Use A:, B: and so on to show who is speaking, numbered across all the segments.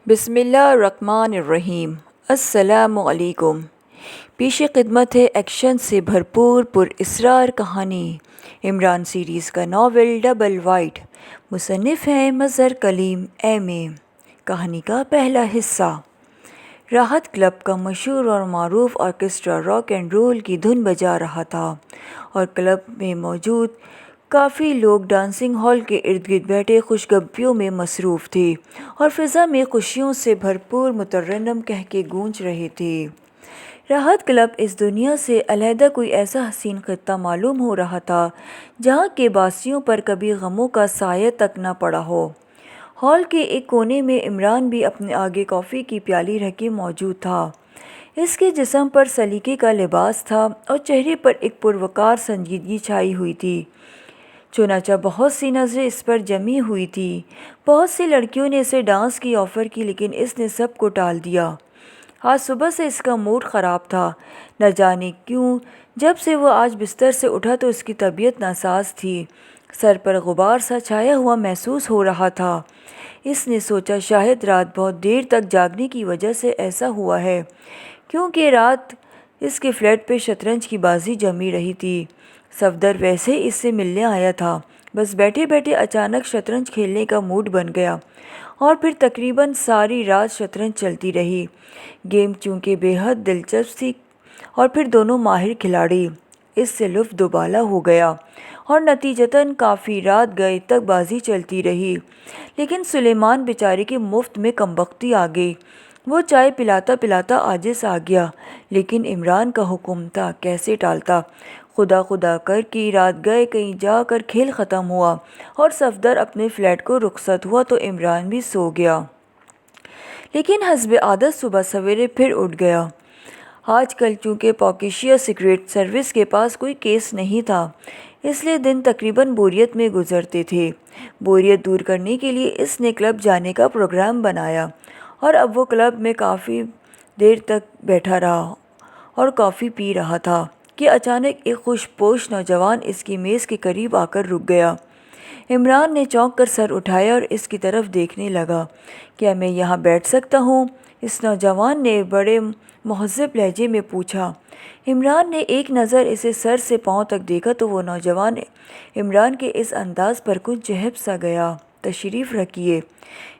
A: بسم اللہ الرحمن الرحیم۔ السلام علیکم۔ پیش خدمت ہے ایکشن سے بھرپور پر اسرار کہانی عمران سیریز کا ناول ڈبل وائٹ۔ مصنف ہیں مظہر کلیم ایم۔ کہانی کا پہلا حصہ۔ راحت کلب کا مشہور اور معروف آرکیسٹرا راک اینڈ رول کی دھن بجا رہا تھا اور کلب میں موجود کافی لوگ ڈانسنگ ہال کے ارد گرد بیٹھے خوشگپیوں میں مصروف تھے اور فضا میں خوشیوں سے بھرپور مترنم کہکے گونج رہے تھے۔ راحت کلب اس دنیا سے علیحدہ کوئی ایسا حسین خطہ معلوم ہو رہا تھا جہاں کے باسیوں پر کبھی غموں کا سایہ تک نہ پڑا ہو۔ ہال کے ایک کونے میں عمران بھی اپنے آگے کافی کی پیالی رکھے موجود تھا۔ اس کے جسم پر سلیقے کا لباس تھا اور چہرے پر ایک پروقار سنجیدگی چھائی ہوئی تھی۔ چنانچہ بہت سی نظریں اس پر جمی ہوئی تھیں۔ بہت سی لڑکیوں نے اسے ڈانس کی آفر کی لیکن اس نے سب کو ٹال دیا۔ آج صبح سے اس کا موڈ خراب تھا۔ نہ جانے کیوں جب سے وہ آج بستر سے اٹھا تو اس کی طبیعت ناساز تھی۔ سر پر غبار سا چھایا ہوا محسوس ہو رہا تھا۔ اس نے سوچا شاید رات بہت دیر تک جاگنے کی وجہ سے ایسا ہوا ہے، کیونکہ رات اس کے فلیٹ پہ شطرنج کی بازی جمی رہی تھی۔ صفدر ویسے ہی اس سے ملنے آیا تھا، بس بیٹھے بیٹھے اچانک شطرنج کھیلنے کا موڈ بن گیا اور پھر تقریباً ساری رات شطرنج چلتی رہی۔ گیم چونکہ بے حد دلچسپ تھی اور پھر دونوں ماہر کھلاڑی، اس سے لطف دوبالا ہو گیا اور نتیجتاً کافی رات گئے تک بازی چلتی رہی۔ لیکن سلیمان بیچارے کی مفت میں کمبختی آ گئی۔ وہ چائے پلاتا پلاتا عاجز آ گیا، لیکن عمران کا حکم تھا، کیسے ٹالتا۔ خدا خدا کر کے رات گئے، کہیں جا کر کھیل ختم ہوا اور صفدر اپنے فلیٹ کو رخصت ہوا تو عمران بھی سو گیا۔ لیکن حسب عادت صبح سویرے پھر اٹھ گیا۔ آج کل چونکہ پاکیشیا سیکریٹ سروس کے پاس کوئی کیس نہیں تھا، اس لیے دن تقریباً بوریت میں گزرتے تھے۔ بوریت دور کرنے کے لیے اس نے کلب جانے کا پروگرام بنایا اور اب وہ کلب میں کافی دیر تک بیٹھا رہا اور کافی پی رہا تھا کہ اچانک ایک خوش پوش نوجوان اس کی میز کے قریب آ کر رک گیا۔ عمران نے چونک کر سر اٹھایا اور اس کی طرف دیکھنے لگا۔ کیا میں یہاں بیٹھ سکتا ہوں؟ اس نوجوان نے بڑے مہذب لہجے میں پوچھا۔ عمران نے ایک نظر اسے سر سے پاؤں تک دیکھا تو وہ نوجوان عمران کے اس انداز پر کچھ چہپ سا گیا۔ تشریف رکھیے،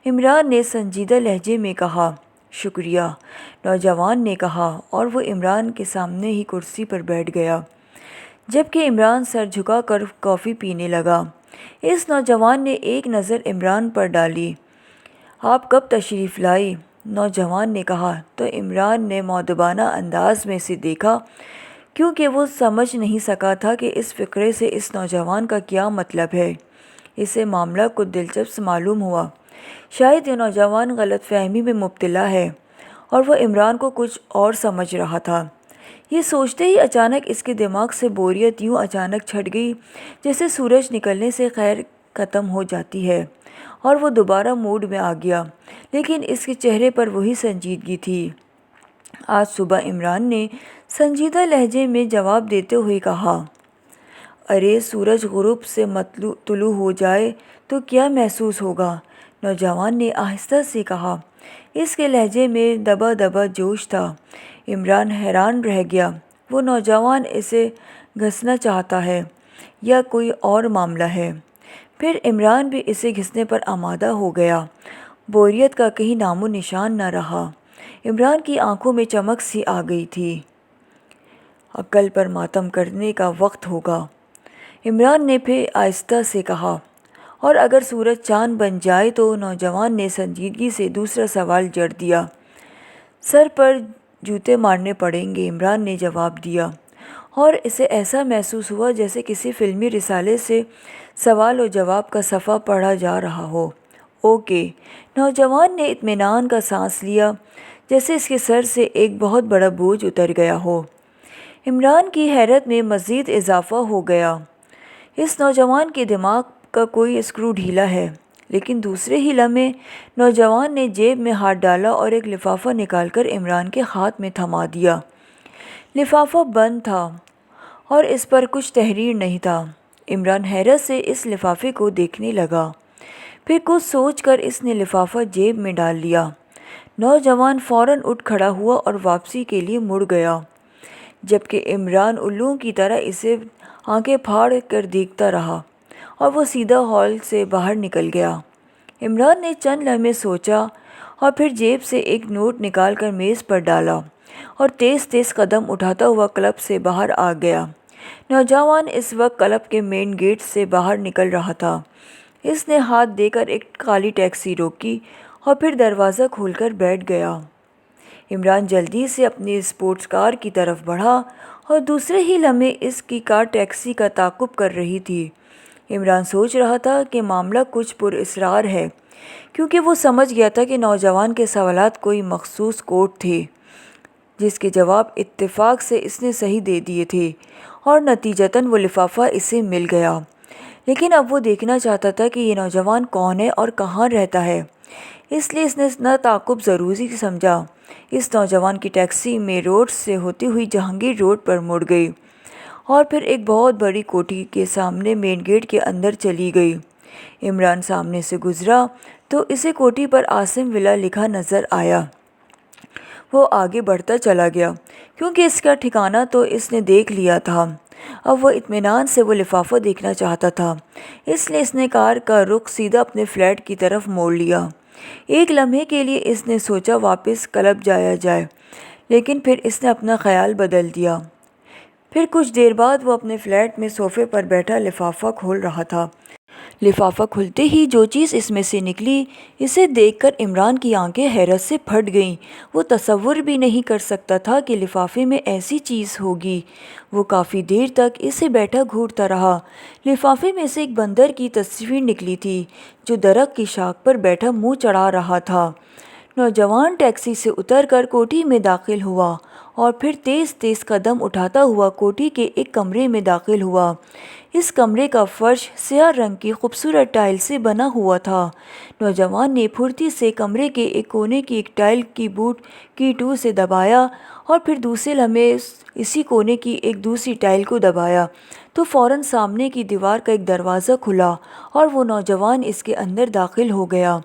A: عمران نے سنجیدہ لہجے میں کہا۔ شکریہ، نوجوان نے کہا اور وہ عمران کے سامنے ہی کرسی پر بیٹھ گیا، جبکہ عمران سر جھکا کر کافی پینے لگا۔ اس نوجوان نے ایک نظر عمران پر ڈالی۔ آپ کب تشریف لائے؟ نوجوان نے کہا تو عمران نے مؤدبانہ انداز میں اسے دیکھا، کیونکہ وہ سمجھ نہیں سکا تھا کہ اس فقرے سے اس نوجوان کا کیا مطلب ہے۔ اسے معاملہ کچھ دلچسپ معلوم ہوا۔ شاید یہ نوجوان غلط فہمی میں مبتلا ہے اور وہ عمران کو کچھ اور سمجھ رہا تھا۔ یہ سوچتے ہی اچانک اس کے دماغ سے بوریت یوں اچانک چھٹ گئی جیسے سورج نکلنے سے خیر ختم ہو جاتی ہے، اور وہ دوبارہ موڈ میں آ گیا، لیکن اس کے چہرے پر وہی سنجیدگی تھی۔ آج صبح عمران نے سنجیدہ لہجے میں جواب دیتے ہوئے کہا، ارے سورج غروب سے طلوع ہو جائے تو کیا محسوس ہوگا؟ نوجوان نے آہستہ سے کہا۔ اس کے لہجے میں دبا دبا جوش تھا۔ عمران حیران رہ گیا۔ وہ نوجوان اسے گھسنا چاہتا ہے یا کوئی اور معاملہ ہے؟ پھر عمران بھی اسے گھسنے پر آمادہ ہو گیا۔ بوریت کا کہیں نام و نشان نہ رہا۔ عمران کی آنکھوں میں چمک سی آ گئی تھی۔ عقل پر ماتم کرنے کا وقت ہوگا، عمران نے پھر آہستہ سے کہا۔ اور اگر سورج چاند بن جائے تو؟ نوجوان نے سنجیدگی سے دوسرا سوال جڑ دیا۔ سر پر جوتے مارنے پڑیں گے، عمران نے جواب دیا، اور اسے ایسا محسوس ہوا جیسے کسی فلمی رسالے سے سوال و جواب کا صفحہ پڑھا جا رہا ہو۔ اوکے، نوجوان نے اطمینان کا سانس لیا، جیسے اس کے سر سے ایک بہت بڑا بوجھ اتر گیا ہو۔ عمران کی حیرت میں مزید اضافہ ہو گیا۔ اس نوجوان کے دماغ کا کوئی اسکرو ڈھیلا ہے۔ لیکن دوسرے ہی لمحے نوجوان نے جیب میں ہاتھ ڈالا اور ایک لفافہ نکال کر عمران کے ہاتھ میں تھما دیا۔ لفافہ بند تھا اور اس پر کچھ تحریر نہیں تھا۔ عمران حیرت سے اس لفافے کو دیکھنے لگا، پھر کچھ سوچ کر اس نے لفافہ جیب میں ڈال لیا۔ نوجوان فوراً اٹھ کھڑا ہوا اور واپسی کے لیے مڑ گیا، جبکہ عمران الو کی طرح اسے آنکھیں پھاڑ کر دیکھتا رہا اور وہ سیدھا ہال سے باہر نکل گیا۔ عمران نے چند لمحے سوچا اور پھر جیب سے ایک نوٹ نکال کر میز پر ڈالا اور تیز تیز قدم اٹھاتا ہوا کلب سے باہر آ گیا۔ نوجوان اس وقت کلب کے مین گیٹ سے باہر نکل رہا تھا۔ اس نے ہاتھ دے کر ایک کالی ٹیکسی روکی اور پھر دروازہ کھول کر بیٹھ گیا۔ عمران جلدی سے اپنی اسپورٹس کار کی طرف بڑھا اور دوسرے ہی لمحے اس کی کار ٹیکسی کا تعاقب کر رہی تھی۔ عمران سوچ رہا تھا کہ معاملہ کچھ پر اسرار ہے، کیونکہ وہ سمجھ گیا تھا کہ نوجوان کے سوالات کوئی مخصوص کوڈ تھے جس کے جواب اتفاق سے اس نے صحیح دے دیے تھے، اور نتیجتاً وہ لفافہ اسے مل گیا۔ لیکن اب وہ دیکھنا چاہتا تھا کہ یہ نوجوان کون ہے اور کہاں رہتا ہے، اس لیے اس نے نہ تعاقب ضروری سمجھا۔ اس نوجوان کی ٹیکسی مے روڈ سے ہوتی ہوئی جہانگیر روڈ پر مڑ گئی اور پھر ایک بہت بڑی کوٹھی کے سامنے مین گیٹ کے اندر چلی گئی۔ عمران سامنے سے گزرا تو اسے کوٹھی پر عاصم ولا لکھا نظر آیا۔ وہ آگے بڑھتا چلا گیا کیونکہ اس کا ٹھکانہ تو اس نے دیکھ لیا تھا۔ اب وہ اطمینان سے وہ لفافہ دیکھنا چاہتا تھا، اس لیے اس نے کار کا رخ سیدھا اپنے فلیٹ کی طرف موڑ لیا۔ ایک لمحے کے لیے اس نے سوچا واپس کلب جایا جائے، لیکن پھر اس نے اپنا خیال بدل دیا۔ پھر کچھ دیر بعد وہ اپنے فلیٹ میں صوفے پر بیٹھا لفافہ کھول رہا تھا۔ لفافہ کھلتے ہی جو چیز اس میں سے نکلی، اسے دیکھ کر عمران کی آنکھیں حیرت سے پھٹ گئیں۔ وہ تصور بھی نہیں کر سکتا تھا کہ لفافے میں ایسی چیز ہوگی۔ وہ کافی دیر تک اسے بیٹھا گھورتا رہا۔ لفافے میں سے ایک بندر کی تصویر نکلی تھی جو درخت کی شاخ پر بیٹھا منہ چڑھا رہا تھا۔ نوجوان ٹیکسی سے اتر کر کوٹھی میں داخل ہوا اور پھر تیز تیز قدم اٹھاتا ہوا کوٹھی کے ایک کمرے میں داخل ہوا۔ اس کمرے کا فرش سیاہ رنگ کی خوبصورت ٹائل سے بنا ہوا تھا۔ نوجوان نے پھرتی سے کمرے کے ایک کونے کی ایک ٹائل کی بوٹ کی 2 سے دبایا اور پھر دوسرے لمحے اسی کونے کی ایک دوسری ٹائل کو دبایا تو فوراً سامنے کی دیوار کا ایک دروازہ کھلا اور وہ نوجوان اس کے اندر داخل ہو گیا۔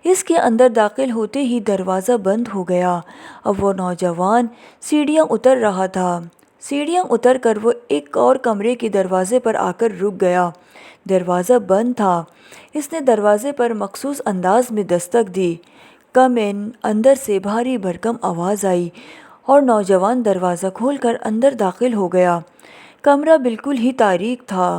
A: اس کے اندر داخل ہوتے ہی دروازہ بند ہو گیا۔ اب وہ نوجوان سیڑھیاں اتر رہا تھا۔ سیڑھیاں اتر کر وہ ایک اور کمرے کے دروازے پر آ کر رک گیا۔ دروازہ بند تھا۔ اس نے دروازے پر مخصوص انداز میں دستک دی۔ کم ان، اندر سے بھاری بھرکم آواز آئی اور نوجوان دروازہ کھول کر اندر داخل ہو گیا۔ کمرہ بالکل ہی تاریک تھا۔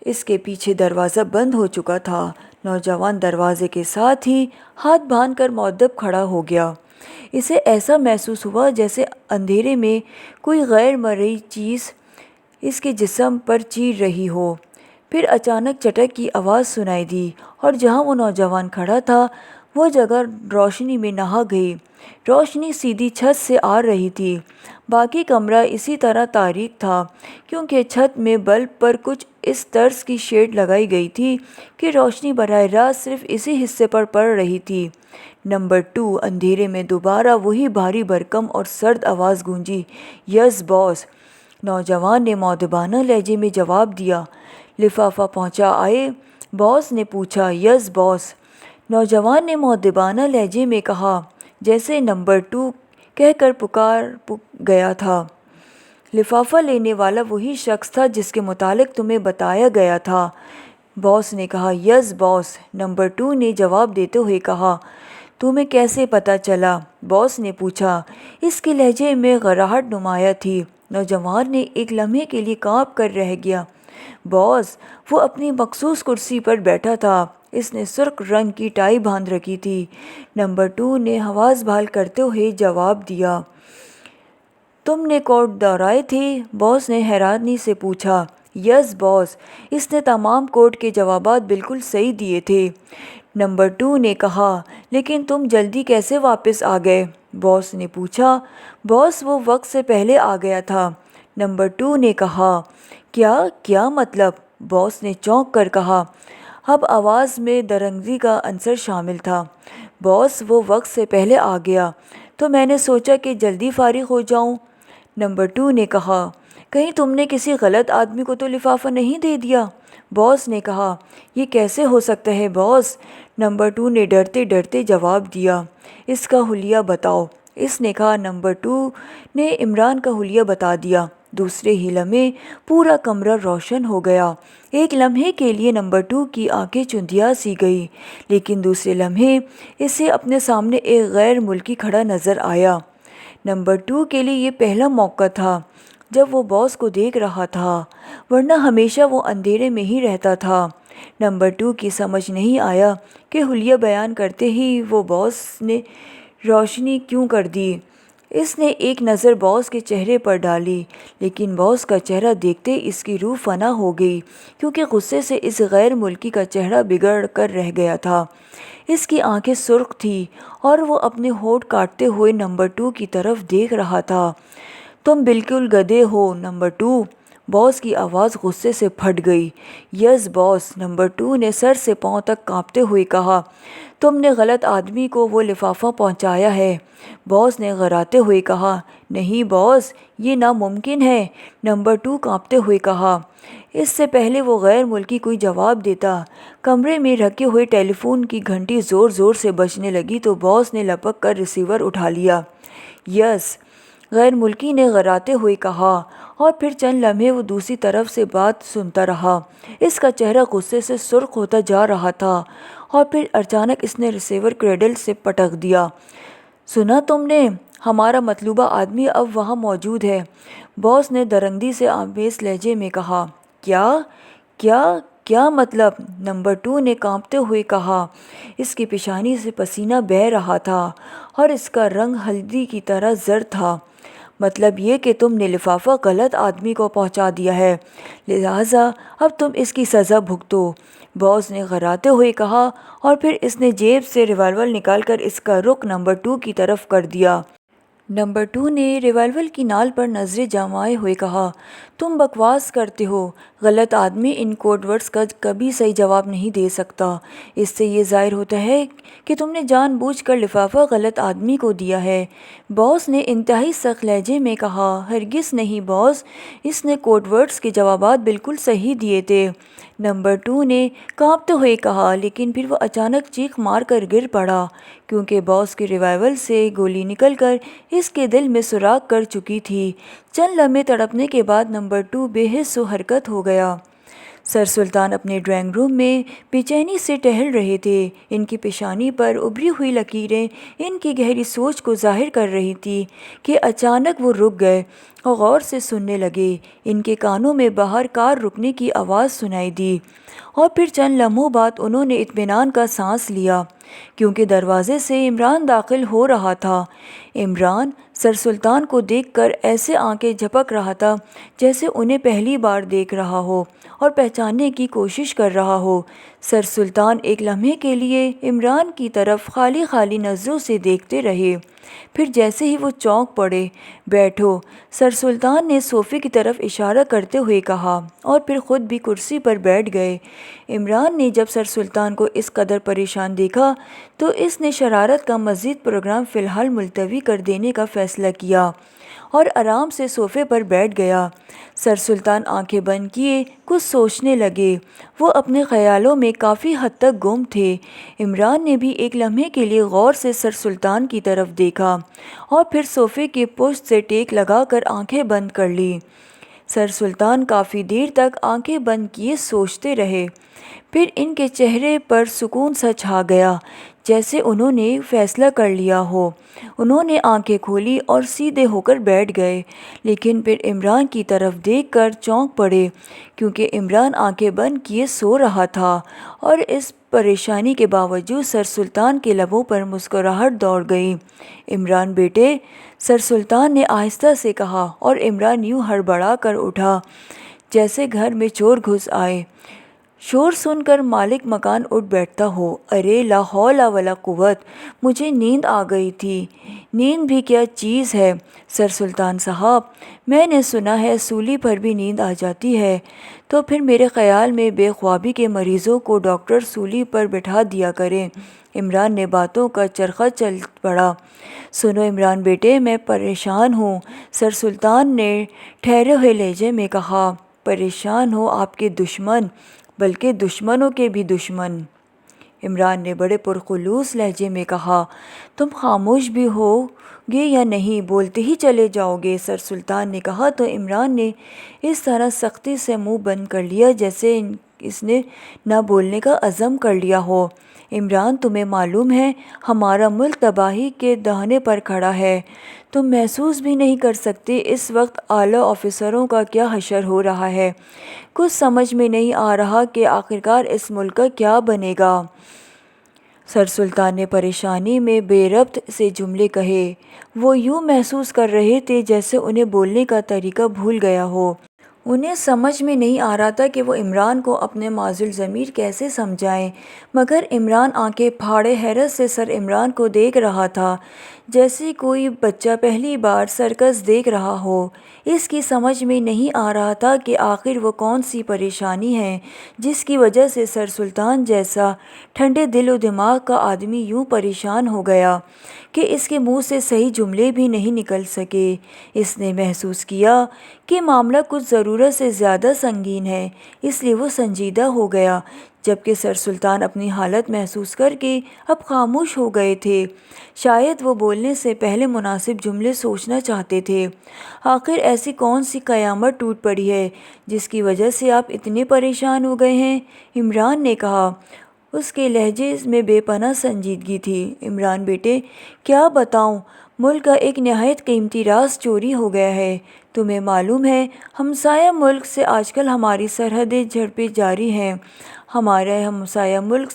A: اس کے پیچھے دروازہ بند ہو چکا تھا۔ نوجوان دروازے کے ساتھ ہی ہاتھ باندھ کر مؤدب کھڑا ہو گیا۔ اسے ایسا محسوس ہوا جیسے اندھیرے میں کوئی غیر مرئی چیز اس کے جسم پر چیر رہی ہو۔ پھر اچانک چٹک کی آواز سنائی دی اور جہاں وہ نوجوان کھڑا تھا وہ جگہ روشنی میں نہا گئی۔ روشنی سیدھی چھت سے آ رہی تھی۔ باقی کمرہ اسی طرح تاریک تھا کیونکہ چھت میں بلب پر کچھ اس طرز کی شیڈ لگائی گئی تھی کہ روشنی براہ راست صرف اسی حصے پر پڑ رہی تھی۔ نمبر 2 اندھیرے میں دوبارہ وہی بھاری بھرکم اور سرد آواز گونجی، یس باس۔ نوجوان نے مؤدبانہ لہجے میں جواب دیا۔ لفافہ پہنچا آئے؟ باس نے پوچھا۔ یس باس، نوجوان نے مؤدبانہ لہجے میں کہا، جیسے نمبر 2 کہہ کر پکار گیا تھا۔ لفافہ لینے والا وہی شخص تھا جس کے متعلق تمہیں بتایا گیا تھا، باس نے کہا۔ یس باس، نمبر 2 نے جواب دیتے ہوئے کہا۔ تمہیں کیسے پتہ چلا؟ باس نے پوچھا۔ اس کے لہجے میں گھراہٹ نمایاں تھی۔ نوجوان نے ایک لمحے کے لیے کانپ کر رہ گیا۔ باس، وہ اپنی مخصوص کرسی پر بیٹھا تھا۔ اس نے سرخ رنگ کی ٹائی باندھ رکھی تھی۔ نمبر 2 نے حواس بحال کرتے ہوئے جواب دیا۔ تم نے کوڈ دہرائے تھے؟ باس نے حیرانی سے پوچھا۔ یس باس، اس نے تمام کوڈ کے جوابات بالکل صحیح دیے تھے، نمبر 2 نے کہا۔ لیکن تم جلدی کیسے واپس آ گئے؟ باس نے پوچھا۔ باس، وہ وقت سے پہلے آ گیا تھا، نمبر 2 نے کہا۔ کیا مطلب؟ باس نے چونک کر کہا۔ اب آواز میں درنگی کا عنصر شامل تھا۔ باس، وہ وقت سے پہلے آ گیا تو میں نے سوچا کہ جلدی فارغ ہو جاؤں، نمبر 2 نے کہا۔ کہیں تم نے کسی غلط آدمی کو تو لفافہ نہیں دے دیا؟ باس نے کہا۔ یہ کیسے ہو سکتا ہے باس، نمبر 2 نے ڈرتے ڈرتے جواب دیا۔ اس کا حلیہ بتاؤ۔ اس نے کہا۔ نمبر 2 نے عمران کا حلیہ بتا دیا۔ دوسرے ہی لمحے پورا کمرہ روشن ہو گیا۔ ایک لمحے کے لیے نمبر 2 کی آنکھیں چندیا سی گئی، لیکن دوسرے لمحے اسے اپنے سامنے ایک غیر ملکی کھڑا نظر آیا۔ نمبر 2 کے لیے یہ پہلا موقع تھا جب وہ باس کو دیکھ رہا تھا، ورنہ ہمیشہ وہ اندھیرے میں ہی رہتا تھا۔ نمبر 2 کی سمجھ نہیں آیا کہ حلیہ بیان کرتے ہی وہ باس نے روشنی کیوں کر دی۔ اس نے ایک نظر باس کے چہرے پر ڈالی، لیکن باس کا چہرہ دیکھتے اس کی روح فنا ہو گئی، کیونکہ غصے سے اس غیر ملکی کا چہرہ بگڑ کر رہ گیا تھا۔ اس کی آنکھیں سرخ تھیں اور وہ اپنے ہونٹ کاٹتے ہوئے نمبر 2 کی طرف دیکھ رہا تھا۔ تم بالکل گدھے ہو نمبر 2، باس کی آواز غصے سے پھٹ گئی۔ یس باس، نمبر 2 نے سر سے پاؤں تک کانپتے ہوئے کہا۔ تم نے غلط آدمی کو وہ لفافہ پہنچایا ہے، باس نے غراتے ہوئے کہا۔ نہیں باس، یہ ناممکن ہے، نمبر 2 کانپتے ہوئے کہا۔ اس سے پہلے وہ غیر ملکی کوئی جواب دیتا، کمرے میں رکھے ہوئے ٹیلی فون کی گھنٹی زور زور سے بجنے لگی تو باس نے لپک کر ریسیور اٹھا لیا۔ یس، غیر ملکی نے غراتے ہوئے کہا، اور پھر چند لمحے وہ دوسری طرف سے بات سنتا رہا۔ اس کا چہرہ غصے سے سرخ ہوتا جا رہا تھا، اور پھر اچانک اس نے ریسیور کریڈل سے پٹک دیا۔ سنا تم نے؟ ہمارا مطلوبہ آدمی اب وہاں موجود ہے، باس نے درندگی سے آمیز لہجے میں کہا۔ کیا کیا کیا مطلب؟ نمبر 2 نے کانپتے ہوئے کہا۔ اس کی پیشانی سے پسینہ بہہ رہا تھا اور اس کا رنگ ہلدی کی طرح زرد تھا۔ مطلب یہ کہ تم نے لفافہ غلط آدمی کو پہنچا دیا ہے، لہٰذا اب تم اس کی سزا بھگتو، باس نے غراتے ہوئے کہا، اور پھر اس نے جیب سے ریوالور نکال کر اس کا رخ نمبر 2 کی طرف کر دیا۔ نمبر 2 نے ریوالور کی نال پر نظریں جمائے ہوئے کہا۔ تم بکواس کرتے ہو، غلط آدمی ان کوڈ ورڈز کا کبھی صحیح جواب نہیں دے سکتا۔ اس سے یہ ظاہر ہوتا ہے کہ تم نے جان بوجھ کر لفافہ غلط آدمی کو دیا ہے، باس نے انتہائی سخت لہجے میں کہا۔ ہرگز نہیں باس، اس نے کوڈ ورڈز کے جوابات بالکل صحیح دیے تھے، نمبر 2 نے کانپتے ہوئے کہا، لیکن پھر وہ اچانک چیخ مار کر گر پڑا، کیونکہ باس کے ریوالور سے گولی نکل کر اس کے دل میں سوراخ کر چکی تھی۔ چند لمحے تڑپنے کے بعد نمبر 2 بے حس و حرکت ہو گیا۔ سر سلطان اپنے ڈرائنگ روم میں بے چینی سے ٹہل رہے تھے۔ ان کی پیشانی پر ابھری ہوئی لکیریں ان کی گہری سوچ کو ظاہر کر رہی تھیں کہ اچانک وہ رک گئے اور غور سے سننے لگے۔ ان کے کانوں میں باہر کار رکنے کی آواز سنائی دی، اور پھر چند لمحوں بعد انہوں نے اطمینان کا سانس لیا، کیونکہ دروازے سے عمران داخل ہو رہا تھا۔ عمران سر سلطان کو دیکھ کر ایسے آنکھیں جھپک رہا تھا جیسے انہیں پہلی بار دیکھ رہا ہو اور پہچاننے کی کوشش کر رہا ہو۔ سر سلطان ایک لمحے کے لیے عمران کی طرف خالی خالی نظروں سے دیکھتے رہے، پھر جیسے ہی وہ چونک پڑے، بیٹھو، سر سلطان نے صوفے کی طرف اشارہ کرتے ہوئے کہا، اور پھر خود بھی کرسی پر بیٹھ گئے۔ عمران نے جب سر سلطان کو اس قدر پریشان دیکھا تو اس نے شرارت کا مزید پروگرام فی الحال ملتوی کر دینے کا فیصلہ کیا اور آرام سے صوفے پر بیٹھ گیا۔ سر سلطان آنکھیں بند کیے کچھ سوچنے لگے، وہ اپنے خیالوں میں کافی حد تک گم تھے۔ عمران نے بھی ایک لمحے کے لیے غور سے سر سلطان کی طرف دیکھا اور پھر صوفے کی پشت سے ٹیک لگا کر آنکھیں بند کر لیں۔ سر سلطان کافی دیر تک آنکھیں بند کیے سوچتے رہے، پھر ان کے چہرے پر سکون سا چھا گیا، جیسے انہوں نے فیصلہ کر لیا ہو۔ انہوں نے آنکھیں کھولی اور سیدھے ہو کر بیٹھ گئے، لیکن پھر عمران کی طرف دیکھ کر چونک پڑے، کیونکہ عمران آنکھیں بند کیے سو رہا تھا، اور اس پریشانی کے باوجود سر سلطان کے لبوں پر مسکراہٹ دوڑ گئی۔ عمران بیٹے، سر سلطان نے آہستہ سے کہا، اور عمران یوں ہڑبڑا کر اٹھا جیسے گھر میں چور گھس آئے۔ شور سن کر مالک مکان اٹھ بیٹھتا ہو۔ ارے لا حول ولا قوت، مجھے نیند آ گئی تھی۔ نیند بھی کیا چیز ہے سر سلطان صاحب، میں نے سنا ہے سولی پر بھی نیند آ جاتی ہے، تو پھر میرے خیال میں بے خوابی کے مریضوں کو ڈاکٹر سولی پر بٹھا دیا کریں۔ عمران نے باتوں کا چرخہ چل پڑا۔ سنو عمران بیٹے، میں پریشان ہوں، سر سلطان نے ٹھہرے ہوئے لہجے میں کہا۔ پریشان ہو آپ کے دشمن، بلکہ دشمنوں کے بھی دشمن، عمران نے بڑے پرخلوص لہجے میں کہا، تم خاموش بھی ہو گے یا نہیں، بولتے ہی چلے جاؤ گے؟ سر سلطان نے کہا تو عمران نے اس طرح سختی سے منہ بند کر لیا جیسے اس نے نہ بولنے کا عزم کر لیا ہو۔ عمران، تمہیں معلوم ہے ہمارا ملک تباہی کے دہانے پر کھڑا ہے، تم محسوس بھی نہیں کر سکتے اس وقت اعلیٰ آفیسروں کا کیا حشر ہو رہا ہے، کچھ سمجھ میں نہیں آ رہا کہ آخرکار اس ملک کا کیا بنے گا۔ سر سلطان نے پریشانی میں بے ربط سے جملے کہے، وہ یوں محسوس کر رہے تھے جیسے انہیں بولنے کا طریقہ بھول گیا ہو۔ انہیں سمجھ میں نہیں آ رہا تھا کہ وہ عمران کو اپنے معزول ضمیر کیسے سمجھائیں، مگر عمران آنکھیں پھاڑے حیرت سے سر عمران کو دیکھ رہا تھا، جیسے کوئی بچہ پہلی بار سرکس دیکھ رہا ہو۔ اس کی سمجھ میں نہیں آ رہا تھا کہ آخر وہ کون سی پریشانی ہے جس کی وجہ سے سر سلطان جیسا ٹھنڈے دل و دماغ کا آدمی یوں پریشان ہو گیا کہ اس کے منہ سے صحیح جملے بھی نہیں نکل سکے۔ اس نے محسوس کیا کہ معاملہ کچھ ضرورت سے زیادہ سنگین ہے، اس لیے وہ سنجیدہ ہو گیا، جبکہ سر سلطان اپنی حالت محسوس کر کے اب خاموش ہو گئے تھے۔ شاید وہ بولنے سے پہلے مناسب جملے سوچنا چاہتے تھے۔ آخر ایسی کون سی قیامت ٹوٹ پڑی ہے جس کی وجہ سے آپ اتنے پریشان ہو گئے ہیں؟ عمران نے کہا۔ اس کے لہجے میں بے پناہ سنجیدگی تھی۔ عمران بیٹے، کیا بتاؤں، ملک کا ایک نہایت قیمتی راز چوری ہو گیا ہے۔ تمہیں معلوم ہے ہمسایہ ملک سے آج کل ہماری سرحدی جھڑپیں جاری ہیں۔ ہمارے ہمسایہ ملک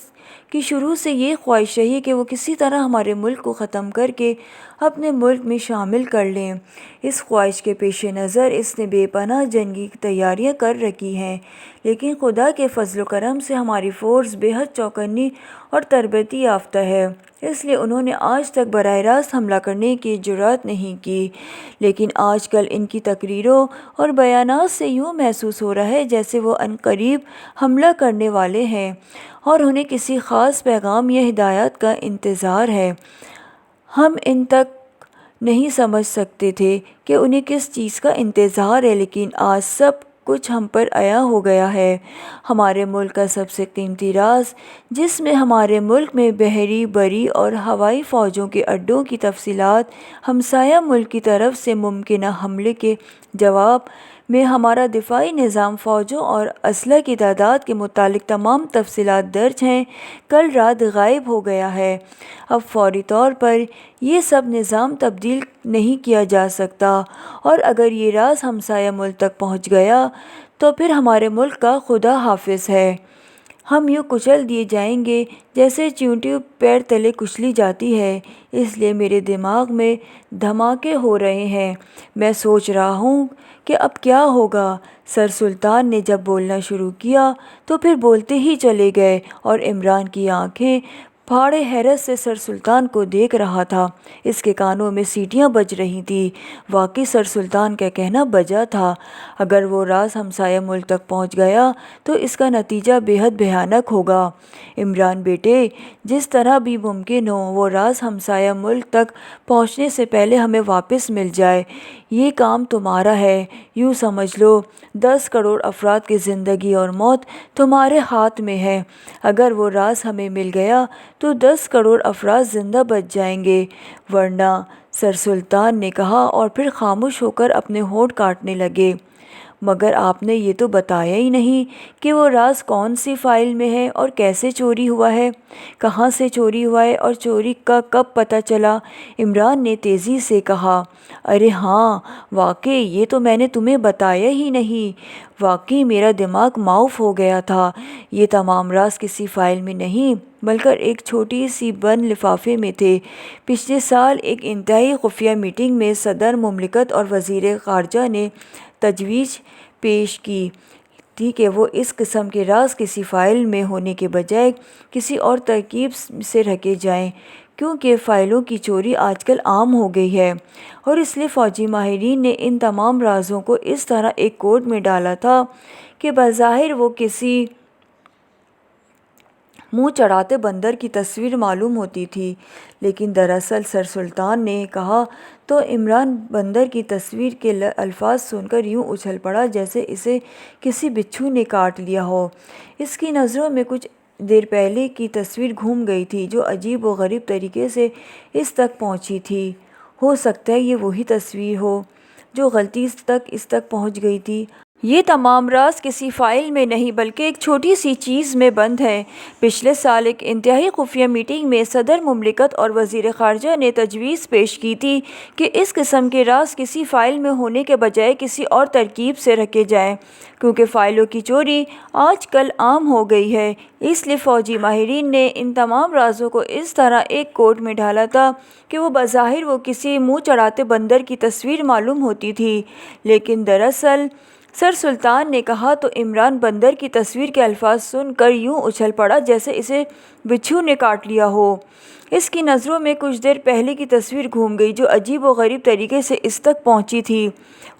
A: کی شروع سے یہ خواہش رہی ہے کہ وہ کسی طرح ہمارے ملک کو ختم کر کے اپنے ملک میں شامل کر لیں۔ اس خواہش کے پیش نظر اس نے بے پناہ جنگی تیاریاں کر رکھی ہیں، لیکن خدا کے فضل و کرم سے ہماری فورس بے حد چوکنی اور تربیتی یافتہ ہے، اس لیے انہوں نے آج تک براہ راست حملہ کرنے کی جرات نہیں کی، لیکن آج کل ان کی تقریروں اور بیانات سے یوں محسوس ہو رہا ہے جیسے وہ عنقریب حملہ کرنے والے ہیں اور انہیں کسی خاص پیغام یا ہدایت کا انتظار ہے۔ ہم ان تک نہیں سمجھ سکتے تھے کہ انہیں کس چیز کا انتظار ہے، لیکن آج سب کچھ ہم پر عیاں ہو گیا ہے۔ ہمارے ملک کا سب سے قیمتی راز، جس میں ہمارے ملک میں بحری، بری اور ہوائی فوجوں کے اڈوں کی تفصیلات، ہمسایہ ملک کی طرف سے ممکنہ حملے کے جواب میں ہمارا دفاعی نظام، فوجوں اور اسلحہ کی تعداد کے متعلق تمام تفصیلات درج ہیں، کل رات غائب ہو گیا ہے۔ اب فوری طور پر یہ سب نظام تبدیل نہیں کیا جا سکتا، اور اگر یہ راز ہمسایہ ملک تک پہنچ گیا تو پھر ہمارے ملک کا خدا حافظ ہے۔ ہم یوں کچل دیے جائیں گے جیسے چیونٹی پیر تلے کچلی جاتی ہے۔ اس لیے میرے دماغ میں دھماکے ہو رہے ہیں، میں سوچ رہا ہوں کہ اب کیا ہوگا۔ سر سلطان نے جب بولنا شروع کیا تو پھر بولتے ہی چلے گئے، اور عمران کی آنکھیں پھاڑے حیرت سے سر سلطان کو دیکھ رہا تھا۔ اس کے کانوں میں سیٹیاں بج رہی تھیں۔ واقعی سر سلطان کا کہنا بجا تھا، اگر وہ راز ہمسایہ ملک تک پہنچ گیا تو اس کا نتیجہ بے حد بھیانک ہوگا۔ عمران بیٹے، جس طرح بھی ممکن ہو وہ راز ہمسایہ ملک تک پہنچنے سے پہلے ہمیں واپس مل جائے۔ یہ کام تمہارا ہے، یوں سمجھ لو 10 کروڑ افراد کی زندگی اور موت تمہارے ہاتھ میں ہے۔ اگر وہ راز ہمیں مل گیا تو 10 کروڑ افراد زندہ بچ جائیں گے، ورنہ، سر سلطان نے کہا اور پھر خاموش ہو کر اپنے ہونٹ کاٹنے لگے۔ مگر آپ نے یہ تو بتایا ہی نہیں کہ وہ راز کون سی فائل میں ہے اور کیسے چوری ہوا ہے، کہاں سے چوری ہوا ہے اور چوری کا کب پتہ چلا؟ عمران نے تیزی سے کہا۔ ارے ہاں، واقعی یہ تو میں نے تمہیں بتایا ہی نہیں۔ واقعی میرا دماغ معاف ہو گیا تھا۔ یہ تمام راز کسی فائل میں نہیں بلکہ ایک چھوٹی سی بند لفافے میں تھے۔ پچھلے سال ایک انتہائی خفیہ میٹنگ میں صدر مملکت اور وزیر خارجہ نے تجویز پیش کی تھی کہ وہ اس قسم کے راز کسی فائل میں ہونے کے بجائے کسی اور ترکیب سے رکھے جائیں، کیونکہ فائلوں کی چوری آج کل عام ہو گئی ہے، اور اس لیے فوجی ماہرین نے ان تمام رازوں کو اس طرح ایک کوڈ میں ڈالا تھا کہ بظاہر وہ کسی منہ چڑھاتے بندر کی تصویر معلوم ہوتی تھی، لیکن دراصل سر سلطان نے کہا تو عمران بندر کی تصویر کے الفاظ سن کر یوں اچھل پڑا جیسے اسے کسی بچھو نے کاٹ لیا ہو۔ اس کی نظروں میں کچھ دیر پہلے کی تصویر گھوم گئی تھی جو عجیب و غریب طریقے سے اس تک پہنچی تھی۔ ہو سکتا ہے یہ وہی تصویر ہو جو غلطی اس تک پہنچ گئی تھی۔ یہ تمام راز کسی فائل میں نہیں بلکہ ایک چھوٹی سی چیز میں بند ہے۔ پچھلے سال ایک انتہائی خفیہ میٹنگ میں صدر مملکت اور وزیر خارجہ نے تجویز پیش کی تھی کہ اس قسم کے راز کسی فائل میں ہونے کے بجائے کسی اور ترکیب سے رکھے جائیں، کیونکہ فائلوں کی چوری آج کل عام ہو گئی ہے۔ اس لیے فوجی ماہرین نے ان تمام رازوں کو اس طرح ایک کوٹ میں ڈالا تھا کہ وہ بظاہر وہ کسی منہ چڑھاتے بندر کی تصویر معلوم ہوتی تھی، لیکن دراصل سر سلطان نے کہا تو عمران بندر کی تصویر کے الفاظ سن کر یوں اچھل پڑا جیسے اسے بچھو نے کاٹ لیا ہو۔ اس کی نظروں میں کچھ دیر پہلے کی تصویر گھوم گئی جو عجیب و غریب طریقے سے اس تک پہنچی تھی۔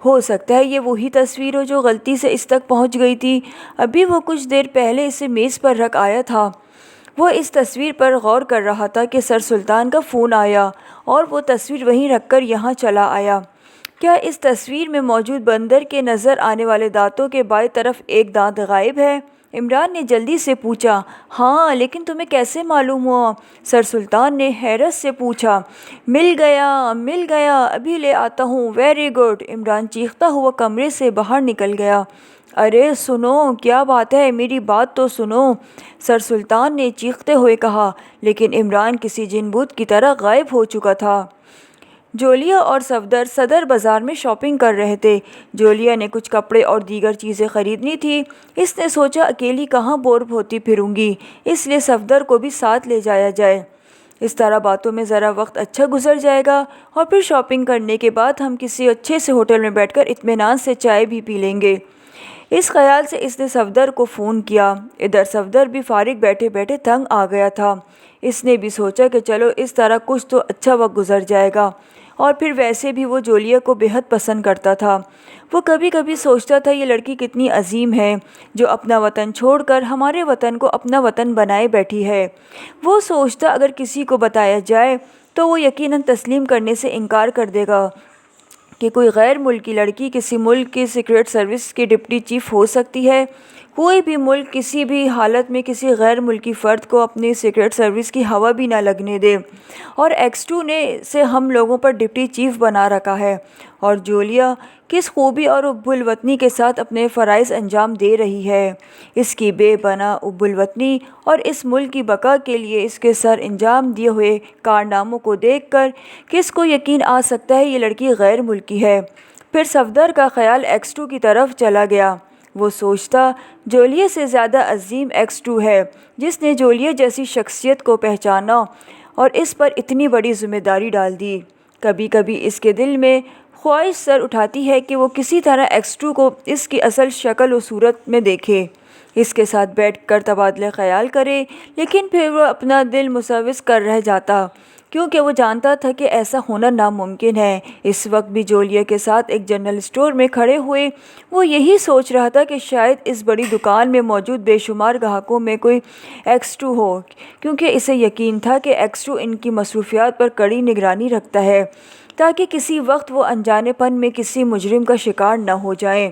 A: ہو سکتا ہے یہ وہی تصویر ہو جو غلطی سے اس تک پہنچ گئی تھی۔ ابھی وہ کچھ دیر پہلے اسے میز پر رکھ آیا تھا۔ وہ اس تصویر پر غور کر رہا تھا کہ سر سلطان کا فون آیا اور وہ تصویر وہیں رکھ کر یہاں چلا آیا۔ کیا اس تصویر میں موجود بندر کے نظر آنے والے دانتوں کے بائیں طرف ایک دانت غائب ہے؟ عمران نے جلدی سے پوچھا۔ ہاں، لیکن تمہیں کیسے معلوم ہوا؟ سر سلطان نے حیرت سے پوچھا۔ مل گیا، ابھی لے آتا ہوں۔ Very good. عمران چیختا ہوا کمرے سے باہر نکل گیا۔ ارے سنو، کیا بات ہے؟ میری بات تو سنو، سر سلطان نے چیختے ہوئے کہا، لیکن عمران کسی جن بوت کی طرح غائب ہو چکا تھا۔ جولیا اور صدر بازار میں شاپنگ کر رہے تھے۔ جولیا نے کچھ کپڑے اور دیگر چیزیں خریدنی تھی۔ اس نے سوچا اکیلی کہاں بور ہوتی پھروں گی، اس لیے صفدر کو بھی ساتھ لے جایا جائے۔ اس طرح باتوں میں ذرا وقت اچھا گزر جائے گا اور پھر شاپنگ کرنے کے بعد ہم کسی اچھے سے ہوٹل میں بیٹھ کر اطمینان سے چائے بھی پی لیں گے۔ اس خیال سے اس نے صفدر کو فون کیا۔ ادھر صفدر بھی فارغ بیٹھے بیٹھے تنگ آ گیا تھا۔ اس نے بھی سوچا کہ چلو اس طرح کچھ تو اچھا وقت گزر جائے گا، اور پھر ویسے بھی وہ جولیا کو بے حد پسند کرتا تھا۔ وہ کبھی کبھی سوچتا تھا یہ لڑکی کتنی عظیم ہے جو اپنا وطن چھوڑ کر ہمارے وطن کو اپنا وطن بنائے بیٹھی ہے۔ وہ سوچتا اگر کسی کو بتایا جائے تو وہ یقیناً تسلیم کرنے سے انکار کر دے گا کہ کوئی غیر ملکی لڑکی کسی ملک کی سیکرٹ سروس کی ڈپٹی چیف ہو سکتی ہے۔ کوئی بھی ملک کسی بھی حالت میں کسی غیر ملکی فرد کو اپنی سیکرٹ سروس کی ہوا بھی نہ لگنے دے، اور X2 نے اسے ہم لوگوں پر ڈپٹی چیف بنا رکھا ہے، اور جولیا کس خوبی اور حب الوطنی کے ساتھ اپنے فرائض انجام دے رہی ہے۔ اس کی بے پناہ حب الوطنی اور اس ملک کی بقا کے لیے اس کے سر انجام دیے ہوئے کارناموں کو دیکھ کر کس کو یقین آ سکتا ہے یہ لڑکی غیر ملکی ہے۔ پھر صفدر کا خیال X2 کی طرف چلا گیا۔ وہ سوچتا جولیا سے زیادہ عظیم X2 ہے جس نے جولیا جیسی شخصیت کو پہچانا اور اس پر اتنی بڑی ذمہ داری ڈال دی۔ کبھی کبھی اس کے دل میں خواہش سر اٹھاتی ہے کہ وہ کسی طرح X2 کو اس کی اصل شکل و صورت میں دیکھے، اس کے ساتھ بیٹھ کر تبادلہ خیال کرے، لیکن پھر وہ اپنا دل مسوس کر رہ جاتا کیونکہ وہ جانتا تھا کہ ایسا ہونا ناممکن ہے۔ اس وقت بھی جولیا کے ساتھ ایک جنرل اسٹور میں کھڑے ہوئے وہ یہی سوچ رہا تھا کہ شاید اس بڑی دکان میں موجود بے شمار گاہکوں میں کوئی X2 ہو، کیونکہ اسے یقین تھا کہ X2 ان کی مصروفیات پر کڑی نگرانی رکھتا ہے تاکہ کسی وقت وہ انجانے پن میں کسی مجرم کا شکار نہ ہو جائیں۔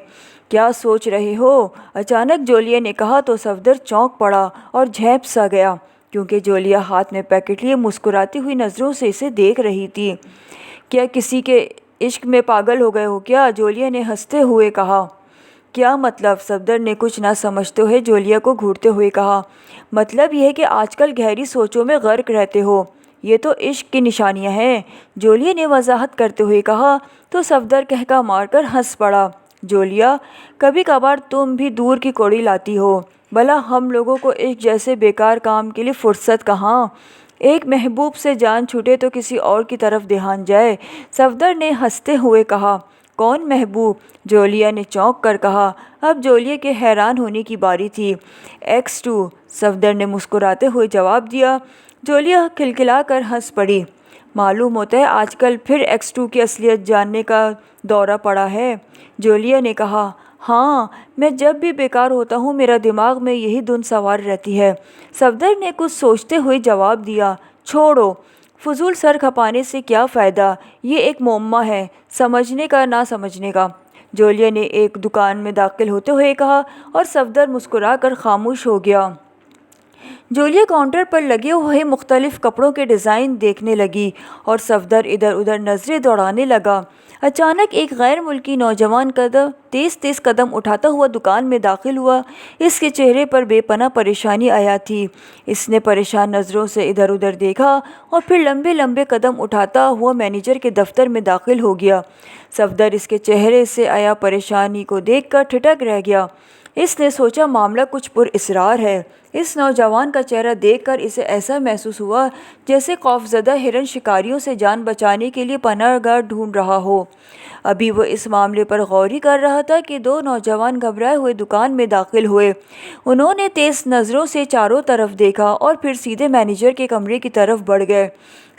A: کیا سوچ رہے ہو؟ اچانک جولیا نے کہا تو صفدر چونک پڑا اور جھیپ سا گیا کیونکہ جولیا ہاتھ میں پیکٹ لیے مسکراتی ہوئی نظروں سے اسے دیکھ رہی تھی۔ کیا کسی کے عشق میں پاگل ہو گئے ہو کیا؟ جولیا نے ہنستے ہوئے کہا۔ کیا مطلب؟ صفدر نے کچھ نہ سمجھتے ہوئے جولیا کو گھورتے ہوئے کہا۔ مطلب یہ ہے کہ آج کل گہری سوچوں میں غرق رہتے ہو، یہ تو عشق کی نشانیاں ہیں، جولیا نے وضاحت کرتے ہوئے کہا تو صفدر کہکا مار کر ہنس پڑا۔ جولیا، کبھی کبھار تم بھی دور کی کوڑی لاتی ہو، بھلا ہم لوگوں کو عشق جیسے بیکار کام کے لیے فرصت کہاں؟ ایک محبوب سے جان چھوٹے تو کسی اور کی طرف دھیان جائے، صفدر نے ہنستے ہوئے کہا۔ کون محبوب؟ جولیا نے چونک کر کہا۔ اب جولیا کے حیران ہونے کی باری تھی۔ X2، صفدر نے مسکراتے ہوئے جواب دیا۔ جولیا کھلکھلا کر ہنس پڑی۔ معلوم ہوتا ہے آج کل پھر X2 کی اصلیت جاننے کا دورہ پڑا ہے، جولیا نے کہا۔ ہاں، میں جب بھی بیکار ہوتا ہوں میرا دماغ میں یہی دھن سوار رہتی ہے، صفدر نے کچھ سوچتے ہوئے جواب دیا۔ چھوڑو، فضول سر کھپانے سے کیا فائدہ، یہ ایک معمہ ہے، سمجھنے کا نہ سمجھنے کا، جولیا نے ایک دکان میں داخل ہوتے ہوئے کہا، اور صفدر مسکرا کر خاموش ہو گیا۔ جولیا کاؤنٹر پر لگے ہوئے مختلف کپڑوں کے ڈیزائن دیکھنے لگی اور صفدر ادھر ادھر نظریں دوڑانے لگا۔ اچانک ایک غیر ملکی نوجوان تیز قدم اٹھاتا ہوا دکان میں داخل ہوا۔ اس کے چہرے پر بے پناہ پریشانی آیا تھی۔ اس نے پریشان نظروں سے ادھر ادھر دیکھا اور پھر لمبے لمبے قدم اٹھاتا ہوا مینیجر کے دفتر میں داخل ہو گیا۔ صفدر اس کے چہرے سے آیا پریشانی کو دیکھ کر ٹھٹک رہ گیا۔ اس نے سوچا معاملہ کچھ پر اسرار ہے۔ اس نوجوان کا چہرہ دیکھ کر اسے ایسا محسوس ہوا جیسے خوفزدہ ہرن شکاریوں سے جان بچانے کے لیے پناہ گاہ ڈھونڈ رہا ہو۔ ابھی وہ اس معاملے پر غور ہی کر رہا تھا کہ دو نوجوان گھبرائے ہوئے دکان میں داخل ہوئے۔ انہوں نے تیز نظروں سے چاروں طرف دیکھا اور پھر سیدھے مینیجر کے کمرے کی طرف بڑھ گئے۔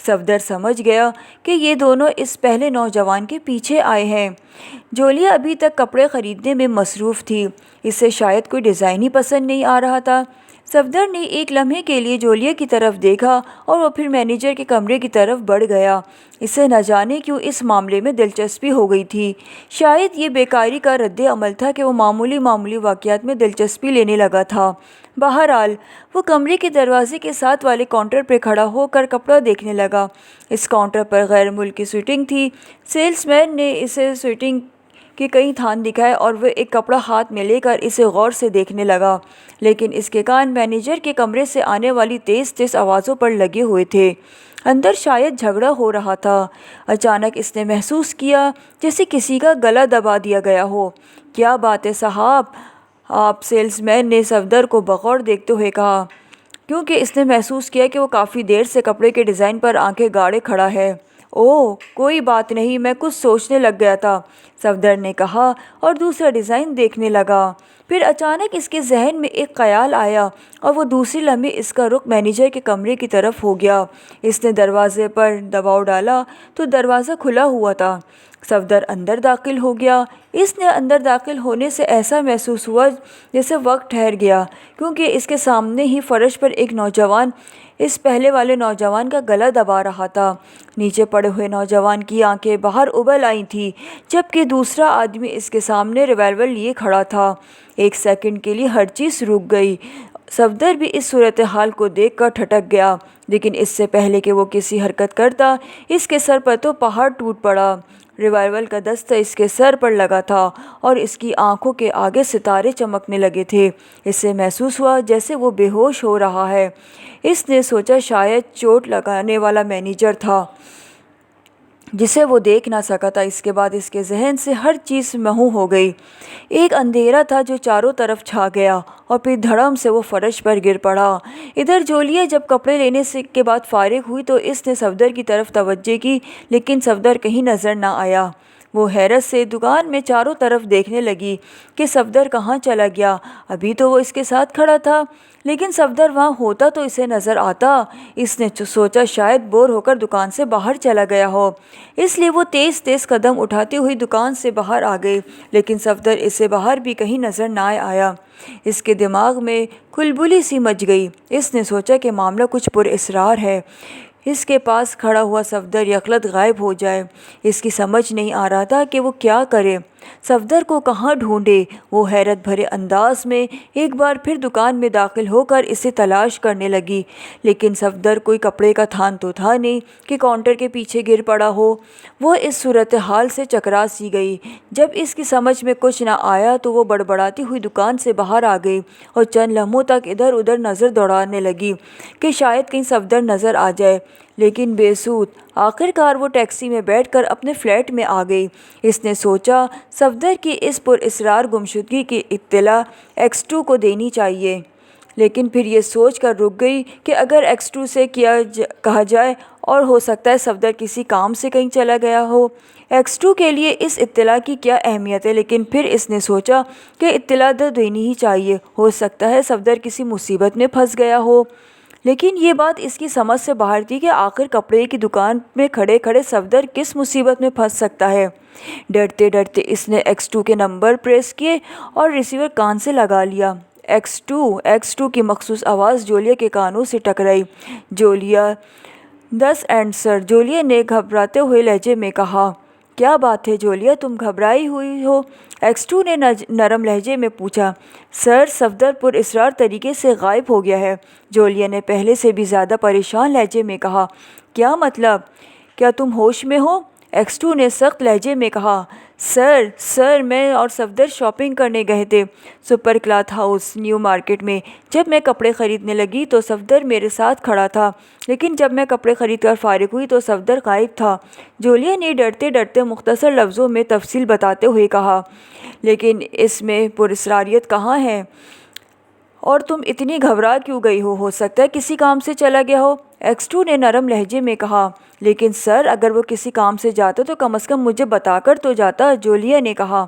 A: صفدر سمجھ گیا کہ یہ دونوں اس پہلے نوجوان کے پیچھے آئے ہیں۔ جولیا ابھی تک کپڑے خریدنے میں مصروف تھی۔ اسے شاید کوئی ڈیزائن ہی پسند نہیں آ رہا تھا۔ صفدر نے ایک لمحے کے لیے جولیا کی طرف دیکھا اور وہ پھر مینیجر کے کمرے کی طرف بڑھ گیا۔ اسے نہ جانے کیوں اس معاملے میں دلچسپی ہو گئی تھی۔ شاید یہ بیکاری کا رد عمل تھا کہ وہ معمولی واقعات میں دلچسپی لینے لگا تھا۔ بہرحال وہ کمرے کے دروازے کے ساتھ والے کاؤنٹر پر کھڑا ہو کر کپڑا دیکھنے لگا۔ اس کاؤنٹر پر غیر ملکی سوٹنگ تھی۔ سیلس مین نے اسے سوٹنگ کے کئی تھان دکھائے اور وہ ایک کپڑا ہاتھ میں لے کر اسے غور سے دیکھنے لگا، لیکن اس کے کان مینیجر کے کمرے سے آنے والی تیز آوازوں پر لگے ہوئے تھے۔ اندر شاید جھگڑا ہو رہا تھا۔ اچانک اس نے محسوس کیا جیسے کسی کا گلا دبا دیا گیا ہو۔ کیا بات ہے صاحب، آپ؟ سیلس مین نے صفدر کو بغور دیکھتے ہوئے کہا، کیونکہ اس نے محسوس کیا کہ وہ کافی دیر سے کپڑے کے ڈیزائن پر آنکھیں گاڑے کھڑا ہے۔ اوہ کوئی بات نہیں، میں کچھ سوچنے لگ گیا تھا، صفدر نے کہا اور دوسرا ڈیزائن دیکھنے لگا۔ پھر اچانک اس کے ذہن میں ایک خیال آیا اور وہ دوسری لمحے اس کا رخ مینیجر کے کمرے کی طرف ہو گیا۔ اس نے دروازے پر دباؤ ڈالا تو دروازہ کھلا ہوا تھا۔ صفدر اندر داخل ہو گیا۔ اس نے اندر داخل ہونے سے ایسا محسوس ہوا جیسے وقت ٹھہر گیا، کیونکہ اس کے سامنے ہی فرش پر ایک نوجوان اس پہلے والے نوجوان کا گلا دبا رہا تھا۔ نیچے پڑے ہوئے نوجوان کی آنکھیں باہر ابل آئی تھیں، جبکہ دوسرا آدمی اس کے سامنے ریوالور لیے کھڑا تھا۔ ایک سیکنڈ کے لیے ہر چیز رک گئی۔ صفدر بھی اس صورتحال کو دیکھ کر ٹھٹک گیا، لیکن اس سے پہلے کہ وہ کسی حرکت کرتا، اس کے سر پر تو پہاڑ ٹوٹ پڑا۔ ریوالور کا دستہ اس کے سر پر لگا تھا اور اس کی آنکھوں کے آگے ستارے چمکنے لگے تھے۔ اسے محسوس ہوا جیسے وہ بے ہوش ہو رہا ہے۔ اس نے سوچا شاید چوٹ لگانے والا مینیجر تھا جسے وہ دیکھ نہ سکا تھا۔ اس کے بعد اس کے ذہن سے ہر چیز محو ہو گئی۔ ایک اندھیرا تھا جو چاروں طرف چھا گیا اور پھر دھڑام سے وہ فرش پر گر پڑا۔ ادھر جولیا جب کپڑے لینے کے بعد فارغ ہوئی تو اس نے صفدر کی طرف توجہ کی، لیکن صفدر کہیں نظر نہ آیا۔ وہ حیرت سے دکان میں چاروں طرف دیکھنے لگی کہ صفدر کہاں چلا گیا۔ ابھی تو وہ اس کے ساتھ کھڑا تھا، لیکن صفدر وہاں ہوتا تو اسے نظر آتا۔ اس نے سوچا شاید بور ہو کر دکان سے باہر چلا گیا ہو، اس لیے وہ تیز قدم اٹھاتے ہوئے دکان سے باہر آ گئی، لیکن صفدر اسے باہر بھی کہیں نظر نہ آیا۔ اس کے دماغ میں کھلبلی سی مچ گئی۔ اس نے سوچا کہ معاملہ کچھ پر اسرار ہے۔ اس کے پاس کھڑا ہوا صفدر یکلت غائب ہو جائے۔ اس کی سمجھ نہیں آ رہا تھا کہ وہ کیا کرے، صفدر کو کہاں ڈھونڈے۔ وہ حیرت بھرے انداز میں ایک بار پھر دکان میں داخل ہو کر اسے تلاش کرنے لگی، لیکن صفدر کوئی کپڑے کا تھان تو تھا نہیں کہ کاؤنٹر کے پیچھے گر پڑا ہو۔ وہ اس صورتحال سے چکرا سی گئی۔ جب اس کی سمجھ میں کچھ نہ آیا تو وہ بڑبڑاتی ہوئی دکان سے باہر آ گئی اور چند لمحوں تک ادھر ادھر نظر دوڑانے لگی کہ شاید کہیں صفدر نظر آ جائے، لیکن بے سود۔ آخر کار وہ ٹیکسی میں بیٹھ کر اپنے فلیٹ میں آ گئی۔ اس نے سوچا صفدر کی اس پر اسرار گمشدگی کی اطلاع X2 کو دینی چاہیے، لیکن پھر یہ سوچ کر رک گئی کہ اگر X2 سے کہا جائے اور ہو سکتا ہے صفدر کسی کام سے کہیں چلا گیا ہو۔ X2 کے لیے اس اطلاع کی کیا اہمیت ہے، لیکن پھر اس نے سوچا کہ اطلاع تو دینی ہی چاہیے، ہو سکتا ہے صفدر کسی مصیبت میں پھنس گیا ہو۔ لیکن یہ بات اس کی سمجھ سے باہر تھی کہ آخر کپڑے کی دکان میں کھڑے کھڑے صفدر کس مصیبت میں پھنس سکتا ہے۔ ڈرتے ڈرتے اس نے X2 کے نمبر پریس کیے اور ریسیور کان سے لگا لیا۔ X2 کی مخصوص آواز جولیا کے کانوں سے ٹکرائی۔ جولیا، 10 اینڈ سر، جولیا نے گھبراتے ہوئے لہجے میں کہا۔ کیا بات ہے جولیا، تم گھبرائی ہوئی ہو؟ ایکس2 نے نرم لہجے میں پوچھا۔ سر، صفدر پر اصرار طریقے سے غائب ہو گیا ہے، جولیا نے پہلے سے بھی زیادہ پریشان لہجے میں کہا۔ کیا مطلب؟ کیا تم ہوش میں ہو؟ ایکس2 نے سخت لہجے میں کہا۔ سر، میں اور صفدر شاپنگ کرنے گئے تھے super cloth house, new market میں۔ جب میں کپڑے خریدنے لگی تو صفدر میرے ساتھ کھڑا تھا، لیکن جب میں کپڑے خرید کر فارغ ہوئی تو صفدر غائب تھا، جولیا نے ڈرتے ڈرتے مختصر لفظوں میں تفصیل بتاتے ہوئے کہا۔ لیکن اس میں پراسراریت کہاں ہے؟ اور تم اتنی گھبرا کیوں گئی ہو سکتا ہے کسی کام سے چلا گیا ہو، ایکس2 نے نرم لہجے میں کہا۔ لیکن سر، اگر وہ کسی کام سے جاتا تو کم از کم مجھے بتا کر تو جاتا، جولیا نے کہا۔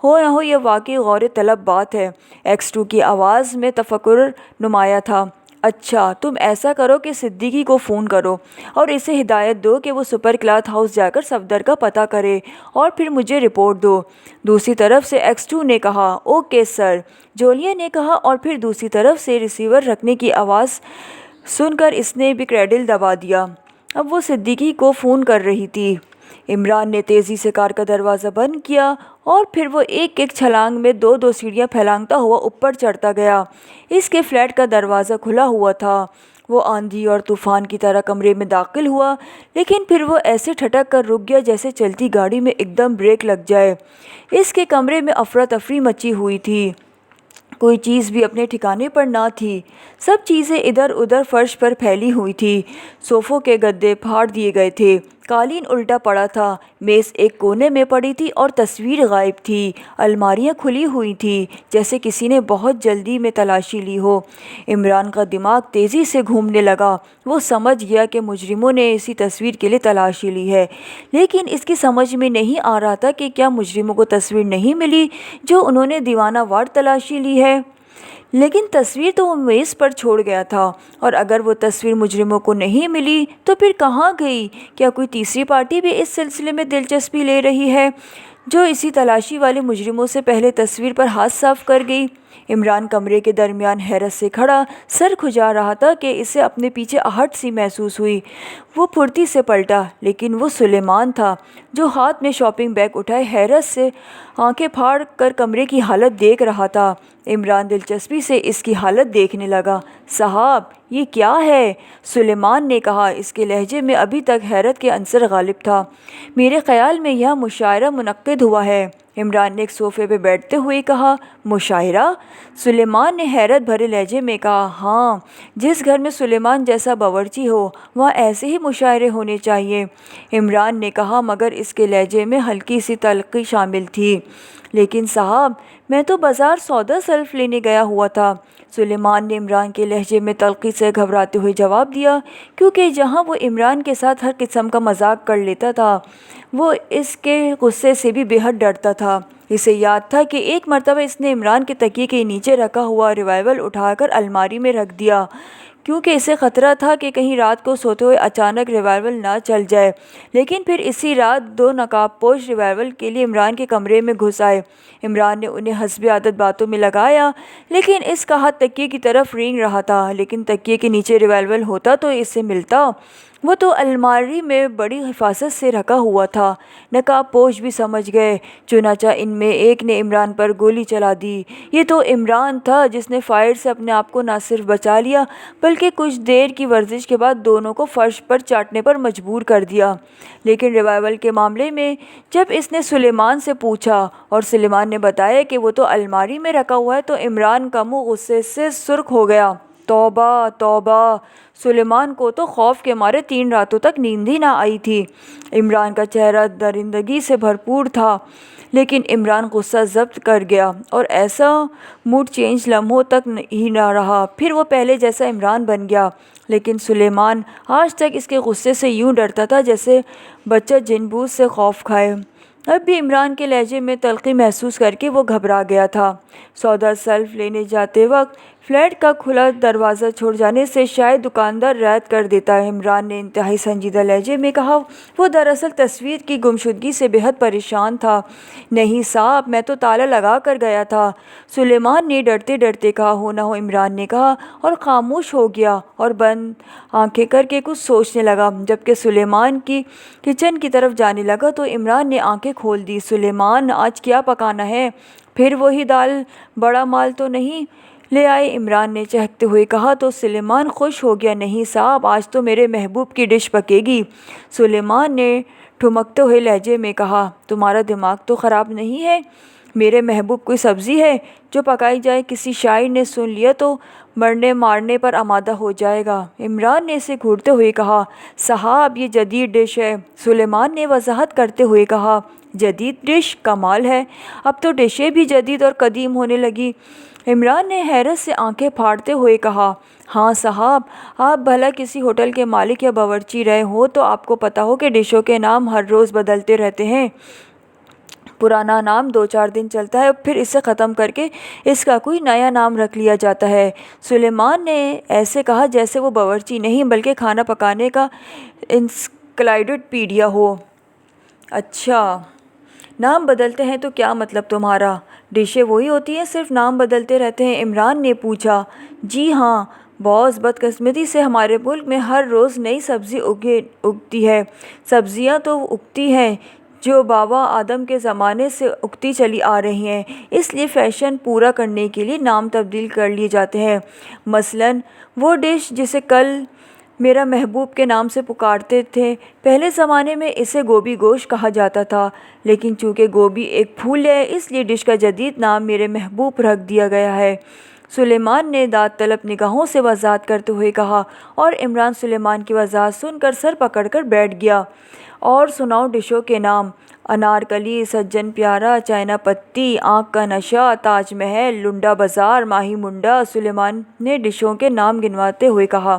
A: ہو نہ ہو یہ واقعی غور طلب بات ہے، ایکس2 کی آواز میں تفکر نمایاں تھا۔ اچھا، تم ایسا کرو کہ صدیقی کو فون کرو اور اسے ہدایت دو کہ وہ سپر کلاتھ ہاؤس جا کر صفدر کا پتہ کرے اور پھر مجھے رپورٹ دو، دوسری طرف سے ایکس2 نے کہا۔ اوکے سر، جولیا نے کہا، اور پھر دوسری طرف سے ریسیور رکھنے کی آواز سن کر اس نے بھی کریڈل دبا دیا۔ اب وہ صدیقی کو فون کر رہی تھی۔ عمران نے تیزی سے کار کا دروازہ بند کیا اور پھر وہ ایک ایک چھلانگ میں دو سیڑھیاں پھلانگتا ہوا اوپر چڑھتا گیا۔ اس کے فلیٹ کا دروازہ کھلا ہوا تھا۔ وہ آندھی اور طوفان کی طرح کمرے میں داخل ہوا، لیکن پھر وہ ایسے ٹھٹک کر رک گیا جیسے چلتی گاڑی میں ایک دم بریک لگ جائے۔ اس کے کمرے میں افراتفری مچی ہوئی تھی، کوئی چیز بھی اپنے ٹھکانے پر نہ تھی، سب چیزیں ادھر ادھر فرش پر پھیلی ہوئی تھی، صوفوں کے گدے پھاڑ دیے گئے تھے، قالین الٹا پڑا تھا، میز ایک کونے میں پڑی تھی اور تصویر غائب تھی، الماریاں کھلی ہوئی تھیں جیسے کسی نے بہت جلدی میں تلاشی لی ہو۔ عمران کا دماغ تیزی سے گھومنے لگا، وہ سمجھ گیا کہ مجرموں نے اسی تصویر کے لیے تلاشی لی ہے، لیکن اس کی سمجھ میں نہیں آ رہا تھا کہ کیا مجرموں کو تصویر نہیں ملی جو انہوں نے دیوانہ وار تلاشی لی ہے؟ لیکن تصویر تو وہ میز پر چھوڑ گیا تھا، اور اگر وہ تصویر مجرموں کو نہیں ملی تو پھر کہاں گئی؟ کیا کوئی تیسری پارٹی بھی اس سلسلے میں دلچسپی لے رہی ہے جو اسی تلاشی والے مجرموں سے پہلے تصویر پر ہاتھ صاف کر گئی؟ عمران کمرے کے درمیان حیرت سے کھڑا سر کھجا رہا تھا کہ اسے اپنے پیچھے آہٹ سی محسوس ہوئی۔ وہ پھرتی سے پلٹا، لیکن وہ سلیمان تھا جو ہاتھ میں شاپنگ بیگ اٹھائے حیرت سے آنکھیں پھاڑ کر کمرے کی حالت دیکھ رہا تھا۔ عمران دلچسپی سے اس کی حالت دیکھنے لگا۔ صاحب، یہ کیا ہے؟ سلیمان نے کہا، اس کے لہجے میں ابھی تک حیرت کے عنصر غالب تھا۔ میرے خیال میں یہ مشاعرہ منعقد ہوا ہے، عمران نے ایک صوفے پہ بیٹھتے ہوئے کہا۔ مشاعرہ؟ سلیمان نے حیرت بھرے لہجے میں کہا۔ ہاں، جس گھر میں سلیمان جیسا باورچی ہو وہاں ایسے ہی مشاعرے ہونے چاہیے، عمران نے کہا، مگر اس کے لہجے میں ہلکی سی تلخی شامل تھی۔ لیکن صاحب، میں تو بازار سودا سلف لینے گیا ہوا تھا، سلیمان نے عمران کے لہجے میں تلخی سے گھبراتے ہوئے جواب دیا، کیونکہ جہاں وہ عمران کے ساتھ ہر قسم کا مذاق کر لیتا تھا، وہ اس کے غصے سے بھی بے حد ڈرتا تھا۔ اسے یاد تھا کہ ایک مرتبہ اس نے عمران کے تکیے کے نیچے رکھا ہوا ریوالور اٹھا کر الماری میں رکھ دیا، کیونکہ اسے خطرہ تھا کہ کہیں رات کو سوتے ہوئے اچانک ریوالور نہ چل جائے۔ لیکن پھر اسی رات دو نقاب پوش ریوالور کے لیے عمران کے کمرے میں گھس آئے۔ عمران نے انہیں حسب عادت باتوں میں لگایا، لیکن اس کا ہاتھ تکیے کی طرف رینگ رہا تھا، لیکن تکیے کے نیچے ریوالور ہوتا تو اس سے ملتا، وہ تو الماری میں بڑی حفاظت سے رکھا ہوا تھا۔ نقاب پوش بھی سمجھ گئے، چنانچہ ان میں ایک نے عمران پر گولی چلا دی۔ یہ تو عمران تھا جس نے فائر سے اپنے آپ کو نہ صرف بچا لیا بلکہ کچھ دیر کی ورزش کے بعد دونوں کو فرش پر چاٹنے پر مجبور کر دیا۔ لیکن ریوالور کے معاملے میں جب اس نے سلیمان سے پوچھا اور سلیمان نے بتایا کہ وہ تو الماری میں رکھا ہوا ہے تو عمران کا منہ غصے سے سرخ ہو گیا۔ توبہ توبہ، سلیمان کو تو خوف کے مارے 3 راتوں تک نیند ہی نہ آئی تھی۔ عمران کا چہرہ درندگی سے بھرپور تھا، لیکن عمران غصہ ضبط کر گیا اور ایسا موڈ چینج لمحوں تک ہی نہ رہا، پھر وہ پہلے جیسا عمران بن گیا۔ لیکن سلیمان آج تک اس کے غصے سے یوں ڈرتا تھا جیسے بچہ جن بوجھ سے خوف کھائے۔ اب بھی عمران کے لہجے میں تلخی محسوس کر کے وہ گھبرا گیا تھا۔ سودا سلف لینے جاتے وقت فلیٹ کا کھلا دروازہ چھوڑ جانے سے شاید دکاندار رعایت کر دیتا ہے، عمران نے انتہائی سنجیدہ لہجے میں کہا۔ وہ دراصل تصویر کی گمشدگی سے بے حد پریشان تھا۔ نہیں صاحب، میں تو تالا لگا کر گیا تھا، سلیمان نے ڈرتے ڈرتے کہا۔ ہو نہ ہو، عمران نے کہا اور خاموش ہو گیا اور بند آنکھیں کر کے کچھ سوچنے لگا۔ جبکہ سلیمان کی کچن کی طرف جانے لگا تو عمران نے آنکھیں کھول دی۔ سلیمان، آج کیا پکانا ہے؟ پھر وہی دال؟ بڑا مال تو نہیں لے آئے؟ عمران نے چہکتے ہوئے کہا تو سلیمان خوش ہو گیا۔ نہیں صاحب، آج تو میرے محبوب کی ڈش پکے گی، سلیمان نے ٹھمکتے ہوئے لہجے میں کہا۔ تمہارا دماغ تو خراب نہیں ہے؟ میرے محبوب کوئی سبزی ہے جو پکائی جائے؟ کسی شاعر نے سن لیا تو مرنے مارنے پر آمادہ ہو جائے گا، عمران نے اسے گھورتے ہوئے کہا۔ صاحب، یہ جدید ڈش ہے، سلیمان نے وضاحت کرتے ہوئے کہا۔ جدید ڈش؟ کمال ہے، اب تو ڈشیں بھی جدید اور قدیم ہونے لگی، عمران نے حیرت سے آنکھیں پھاڑتے ہوئے کہا۔ ہاں صاحب، آپ بھلا کسی ہوٹل کے مالک یا باورچی رہے ہو تو آپ کو پتہ ہو کہ ڈشوں کے نام ہر روز بدلتے رہتے ہیں۔ پرانا نام 2-4 دن چلتا ہے، پھر اسے ختم کر کے اس کا کوئی نیا نام رکھ لیا جاتا ہے، سلیمان نے ایسے کہا جیسے وہ باورچی نہیں بلکہ کھانا پکانے کا انسائکلوپیڈیا ہو۔ اچھا، نام بدلتے ہیں تو کیا مطلب تمہارا؟ ڈشیں وہی ہوتی ہیں، صرف نام بدلتے رہتے ہیں، عمران نے پوچھا۔ جی ہاں، باس، بدقسمتی سے ہمارے ملک میں ہر روز نئی سبزی اگتی ہے۔ سبزیاں تو اگتی ہیں جو بابا آدم کے زمانے سے اگتی چلی آ رہی ہیں، اس لیے فیشن پورا کرنے کے لیے نام تبدیل کر لیے جاتے ہیں۔ مثلاً وہ ڈش جسے کل میرا محبوب کے نام سے پکارتے تھے، پہلے زمانے میں اسے گوبھی گوشت کہا جاتا تھا، لیکن چونکہ گوبھی ایک پھول ہے اس لیے ڈش کا جدید نام میرے محبوب رکھ دیا گیا ہے، سلیمان نے داد طلب نگاہوں سے وضاحت کرتے ہوئے کہا۔ اور عمران سلیمان کی وضاحت سن کر سر پکڑ کر بیٹھ گیا۔ اور سناؤ ڈشوں کے نام۔ انارکلی، سجن پیارا، چائنا پتی، آنکھ کا نشہ، تاج محل، لنڈا بازار، ماہی منڈا، سلیمان نے ڈشوں کے نام گنواتے ہوئے کہا۔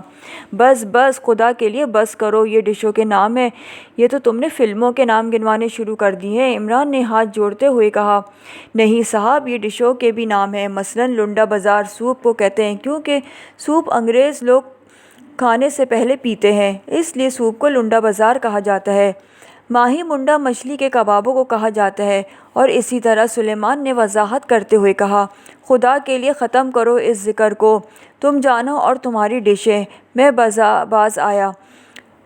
A: بس بس، خدا کے لیے بس کرو، یہ ڈشوں کے نام ہیں، یہ تو تم نے فلموں کے نام گنوانے شروع کر دیے ہیں، عمران نے ہاتھ جوڑتے ہوئے کہا۔ نہیں صاحب، یہ ڈشوں کے بھی نام ہیں، مثلاً لنڈا بازار سوپ کو کہتے ہیں کیونکہ سوپ انگریز لوگ کھانے سے پہلے پیتے ہیں، اس لیے سوپ کو لنڈا بازار کہا جاتا ہے۔ ماہی منڈا مچھلی کے کبابوں کو کہا جاتا ہے، اور اسی طرح سلیمان نے وضاحت کرتے ہوئے کہا۔ خدا کے لیے ختم کرو اس ذکر کو، تم جانو اور تمہاری ڈشیں، میں باز آیا۔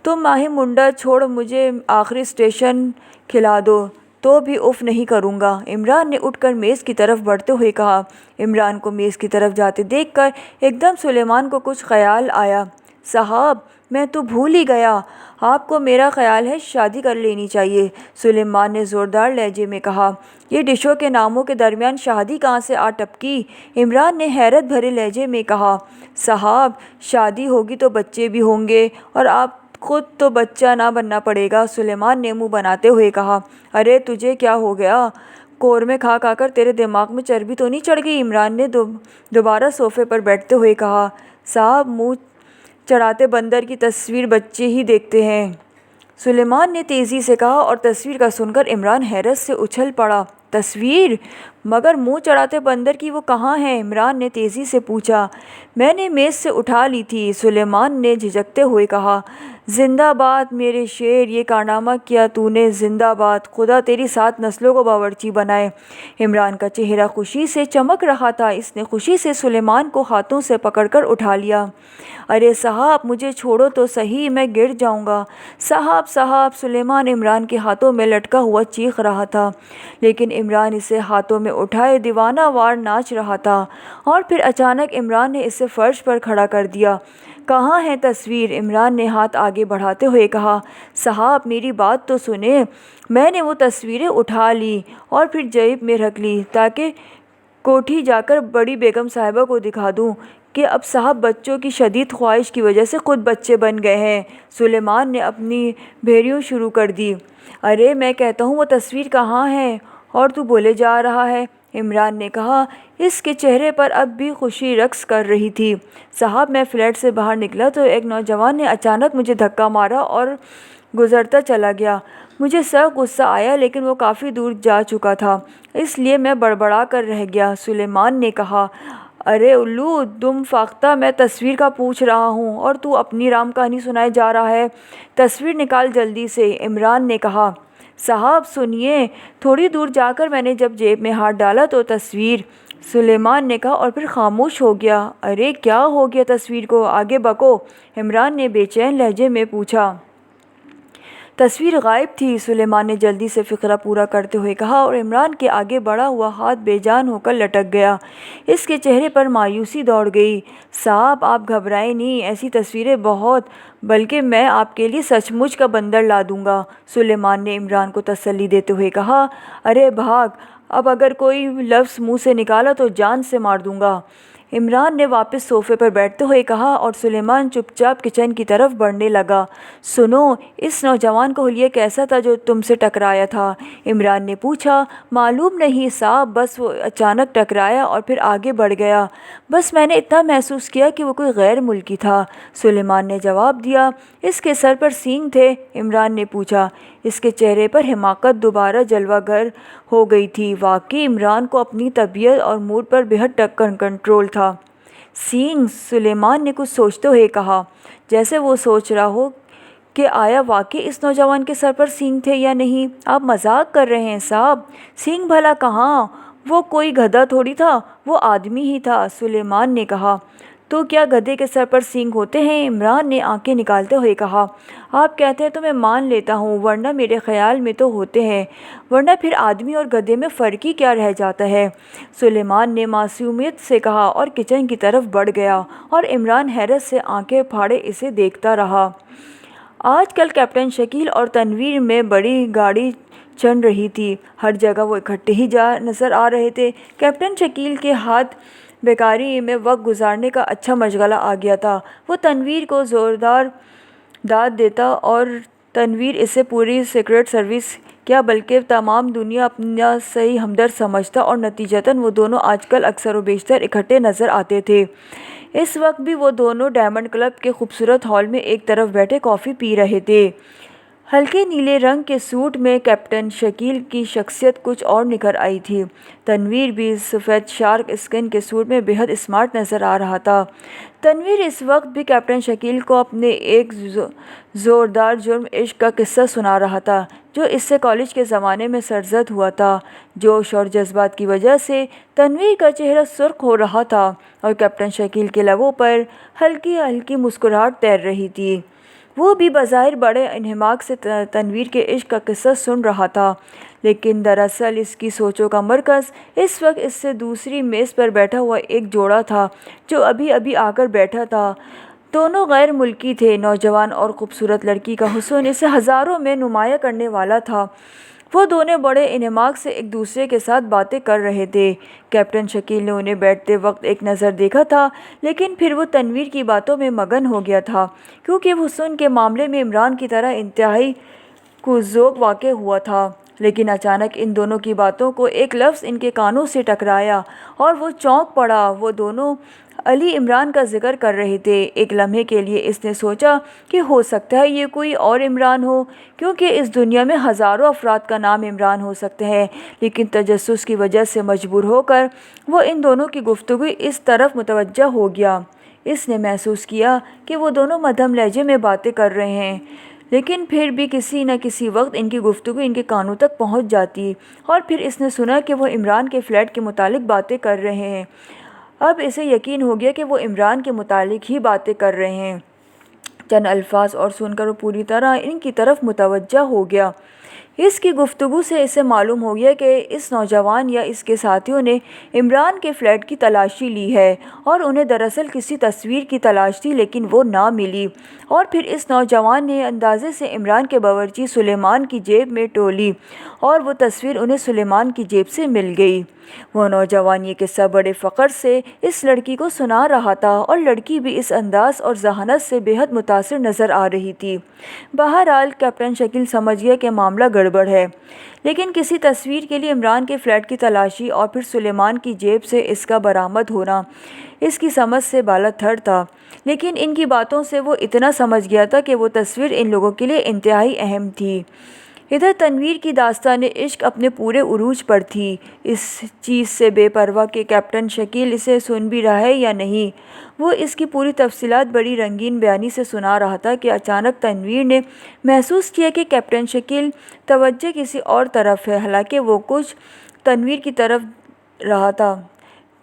A: تم ماہی منڈا چھوڑ مجھے آخری اسٹیشن کھلا دو تو بھی اف نہیں کروں گا، عمران نے اٹھ کر میز کی طرف بڑھتے ہوئے کہا۔ عمران کو میز کی طرف جاتے دیکھ کر ایک دم سلیمان کو کچھ خیال آیا۔ صاحب، میں تو بھول ہی گیا، آپ کو میرا خیال ہے شادی کر لینی چاہیے، سلیمان نے زوردار لہجے میں کہا۔ یہ ڈشوں کے ناموں کے درمیان شادی کہاں سے آ ٹپکی، عمران نے حیرت بھرے لہجے میں کہا۔ صاحب، شادی ہوگی تو بچے بھی ہوں گے اور آپ خود تو بچہ نہ بننا پڑے گا، سلیمان نے منہ بناتے ہوئے کہا۔ ارے تجھے کیا ہو گیا، قورمے کھا کھا کر تیرے دماغ میں چربی تو نہیں چڑھ گئی، عمران نے دوبارہ صوفے پر بیٹھتے ہوئے کہا۔ صاحب، منہ چڑھاتے بندر کی تصویر بچے ہی دیکھتے ہیں، سلیمان نے تیزی سے کہا، اور تصویر کا سن کر عمران حیرت سے اچھل پڑا۔ تصویر؟ مگر منہ چڑھاتے بندر کی وہ کہاں ہے، عمران نے تیزی سے پوچھا۔ میں نے میز سے اٹھا لی تھی، سلیمان نے جھجکتے ہوئے کہا۔ زندہ باد میرے شیر، یہ کارنامہ کیا تو نے، زندہ باد، خدا تیری 7 نسلوں کو باورچی بنائے، عمران کا چہرہ خوشی سے چمک رہا تھا، اس نے خوشی سے سلیمان کو ہاتھوں سے پکڑ کر اٹھا لیا۔ ارے صاحب، مجھے چھوڑو تو صحیح، میں گر جاؤں گا، صاحب صاحب، سلیمان عمران کے ہاتھوں میں لٹکا ہوا چیخ رہا تھا، لیکن عمران اسے ہاتھوں میں اٹھائے دیوانہ وار ناچ رہا تھا، اور پھر اچانک عمران نے اسے فرش پر کھڑا کر دیا۔ کہاں ہے تصویر، عمران نے ہاتھ آگے بڑھاتے ہوئے کہا۔ صاحب، میری بات تو سنیں، میں نے وہ تصویریں اٹھا لی اور پھر جیب میں رکھ لی تاکہ کوٹھی جا کر بڑی بیگم صاحبہ کو دکھا دوں کہ اب صاحب بچوں کی شدید خواہش کی وجہ سے خود بچے بن گئے ہیں، سلیمان نے اپنی بھیڑیوں شروع کر دی۔ ارے میں کہتا ہوں وہ تصویر کہاں ہے اور تو بولے جا رہا ہے، عمران نے کہا، اس کے چہرے پر اب بھی خوشی رقص کر رہی تھی۔ صاحب، میں فلیٹ سے باہر نکلا تو ایک نوجوان نے اچانک مجھے دھکا مارا اور گزرتا چلا گیا، مجھے سخت غصہ آیا لیکن وہ کافی دور جا چکا تھا، اس لیے میں بڑبڑا کر رہ گیا۔ سلیمان نے کہا، ارے الو، تم فاختہ، میں تصویر کا پوچھ رہا ہوں اور تو اپنی رام کہانی سنائے جا رہا ہے۔ تصویر نکال جلدی سے، عمران نے کہا۔ صاحب سنیے، تھوڑی دور جا کر میں نے جب جیب میں ہاتھ ڈالا تو تصویر، سلیمان نے کہا اور پھر خاموش ہو گیا۔ ارے کیا ہو گیا تصویر کو؟ آگے بکو، عمران نے بے چین لہجے میں پوچھا۔ تصویر غائب تھی، سلیمان نے جلدی سے فقرہ پورا کرتے ہوئے کہا، اور عمران کے آگے بڑھا ہوا ہاتھ بے جان ہو کر لٹک گیا۔ اس کے چہرے پر مایوسی دوڑ گئی۔ صاحب آپ گھبرائیں نہیں، ایسی تصویریں بہت، بلکہ میں آپ کے لیے سچ مچ کا بندر لا دوں گا، سلیمان نے عمران کو تسلی دیتے ہوئے کہا۔ ارے بھاگ، اب اگر کوئی لفظ منہ سے نکالا تو جان سے مار دوں گا، عمران نے واپس صوفے پر بیٹھتے ہوئے کہا، اور سلیمان چپ چاپ کچن کی طرف بڑھنے لگا۔ سنو، اس نوجوان کا حلیہ کیسا تھا جو تم سے ٹکرایا تھا؟ عمران نے پوچھا۔ معلوم نہیں صاحب، بس وہ اچانک ٹکرایا اور پھر آگے بڑھ گیا۔ بس میں نے اتنا محسوس کیا کہ وہ کوئی غیر ملکی تھا، سلیمان نے جواب دیا۔ اس کے سر پر سینگ تھے؟ عمران نے پوچھا۔ اس کے چہرے پر حماقت دوبارہ جلوہ گر ہو گئی تھی۔ واقعی عمران کو اپنی طبیعت اور موڈ پر بہت کنٹرول تھا۔ سینگ، سلیمان نے کچھ سوچتے ہوئے کہا، جیسے وہ سوچ رہا ہو کہ آیا واقعی اس نوجوان کے سر پر سینگ تھے یا نہیں۔ آپ مذاق کر رہے ہیں صاحب، سینگ بھلا کہاں، وہ کوئی گدھا تھوڑی تھا، وہ آدمی ہی تھا، سلیمان نے کہا۔ تو کیا گدھے کے سر پر سینگ ہوتے ہیں؟ عمران نے آنکھیں نکالتے ہوئے کہا۔ آپ کہتے ہیں تو میں مان لیتا ہوں، ورنہ میرے خیال میں تو ہوتے ہیں، ورنہ پھر آدمی اور گدھے میں فرق ہی کیا رہ جاتا ہے، سلیمان نے معصومیت سے کہا اور کچن کی طرف بڑھ گیا، اور عمران حیرت سے آنکھیں پھاڑے اسے دیکھتا رہا۔ آج کل کیپٹن شکیل اور تنویر میں بڑی گاڑی چل رہی تھی، ہر جگہ وہ اکٹھے ہی نظر آ رہے تھے۔ کیپٹن شکیل کے ہاتھ بیکاری میں وقت گزارنے کا اچھا مشغلہ آ گیا تھا۔ وہ تنویر کو زوردار داد دیتا اور تنویر اسے پوری سیکرٹ سروس کیا بلکہ تمام دنیا اپنا صحیح ہمدرد سمجھتا، اور نتیجتاً وہ دونوں آج کل اکثر و بیشتر اکٹھے نظر آتے تھے۔ اس وقت بھی وہ دونوں ڈائمنڈ کلب کے خوبصورت ہال میں ایک طرف بیٹھے کافی پی رہے تھے۔ ہلکے نیلے رنگ کے سوٹ میں کیپٹن شکیل کی شخصیت کچھ اور نکھر آئی تھی۔ تنویر بھی سفید شارک اسکن کے سوٹ میں بہت اسمارٹ نظر آ رہا تھا۔ تنویر اس وقت بھی کیپٹن شکیل کو اپنے ایک زوردار جرم عشق کا قصہ سنا رہا تھا جو اس سے کالج کے زمانے میں سرزد ہوا تھا۔ جوش اور جذبات کی وجہ سے تنویر کا چہرہ سرخ ہو رہا تھا اور کیپٹن شکیل کے لبوں پر ہلکی ہلکی مسکراہٹ تیر رہی تھی۔ وہ بھی بظاہر بڑے انہماک سے تنویر کے عشق کا قصہ سن رہا تھا، لیکن دراصل اس کی سوچوں کا مرکز اس وقت اس سے دوسری میز پر بیٹھا ہوا ایک جوڑا تھا جو ابھی ابھی آ کر بیٹھا تھا۔ دونوں غیر ملکی تھے۔ نوجوان اور خوبصورت لڑکی کا حسن اسے ہزاروں میں نمایاں کرنے والا تھا۔ وہ دونوں بڑے انہماک سے ایک دوسرے کے ساتھ باتیں کر رہے تھے۔ کیپٹن شکیل نے انہیں بیٹھتے وقت ایک نظر دیکھا تھا، لیکن پھر وہ تنویر کی باتوں میں مگن ہو گیا تھا، کیونکہ وہ حسن کے معاملے میں عمران کی طرح انتہائی ذوق واقع ہوا تھا۔ لیکن اچانک ان دونوں کی باتوں کو ایک لفظ ان کے کانوں سے ٹکرایا اور وہ چونک پڑا۔ وہ دونوں علی عمران کا ذکر کر رہے تھے۔ ایک لمحے کے لیے اس نے سوچا کہ ہو سکتا ہے یہ کوئی اور عمران ہو، کیونکہ اس دنیا میں ہزاروں افراد کا نام عمران ہو سکتے ہیں، لیکن تجسس کی وجہ سے مجبور ہو کر وہ ان دونوں کی گفتگو اس طرف متوجہ ہو گیا۔ اس نے محسوس کیا کہ وہ دونوں مدھم لہجے میں باتیں کر رہے ہیں، لیکن پھر بھی کسی نہ کسی وقت ان کی گفتگو ان کے کانوں تک پہنچ جاتی، اور پھر اس نے سنا کہ وہ عمران کے فلیٹ کے متعلق باتیں کر رہے ہیں۔ اب اسے یقین ہو گیا کہ وہ عمران کے متعلق ہی باتیں کر رہے ہیں۔ چند الفاظ اور سن کر وہ پوری طرح ان کی طرف متوجہ ہو گیا۔ اس کی گفتگو سے اسے معلوم ہو گیا کہ اس نوجوان یا اس کے ساتھیوں نے عمران کے فلیٹ کی تلاشی لی ہے، اور انہیں دراصل کسی تصویر کی تلاش تھی لیکن وہ نہ ملی، اور پھر اس نوجوان نے اندازے سے عمران کے باورچی سلیمان کی جیب میں ٹولی، اور وہ تصویر انہیں سلیمان کی جیب سے مل گئی۔ وہ نوجوان یہ قصہ بڑے فخر سے اس لڑکی کو سنا رہا تھا، اور لڑکی بھی اس انداز اور ذہانت سے بہت متاثر نظر آ رہی تھی۔ بہرحال کیپٹن شکیل سمجھ گیا کہ معاملہ گڑبڑ ہے، لیکن کسی تصویر کے لیے عمران کے فلیٹ کی تلاشی اور پھر سلیمان کی جیب سے اس کا برآمد ہونا اس کی سمجھ سے بالاتر تھا۔ لیکن ان کی باتوں سے وہ اتنا سمجھ گیا تھا کہ وہ تصویر ان لوگوں کے لیے انتہائی اہم تھی۔ ادھر تنویر کی داستان عشق اپنے پورے عروج پر تھی، اس چیز سے بے پرواہ کہ کیپٹن شکیل اسے سن بھی رہا ہے یا نہیں۔ وہ اس کی پوری تفصیلات بڑی رنگین بیانی سے سنا رہا تھا کہ اچانک تنویر نے محسوس کیا کہ کیپٹن شکیل توجہ کسی اور طرف ہے، حالانکہ وہ کچھ تنویر کی طرف رہا تھا۔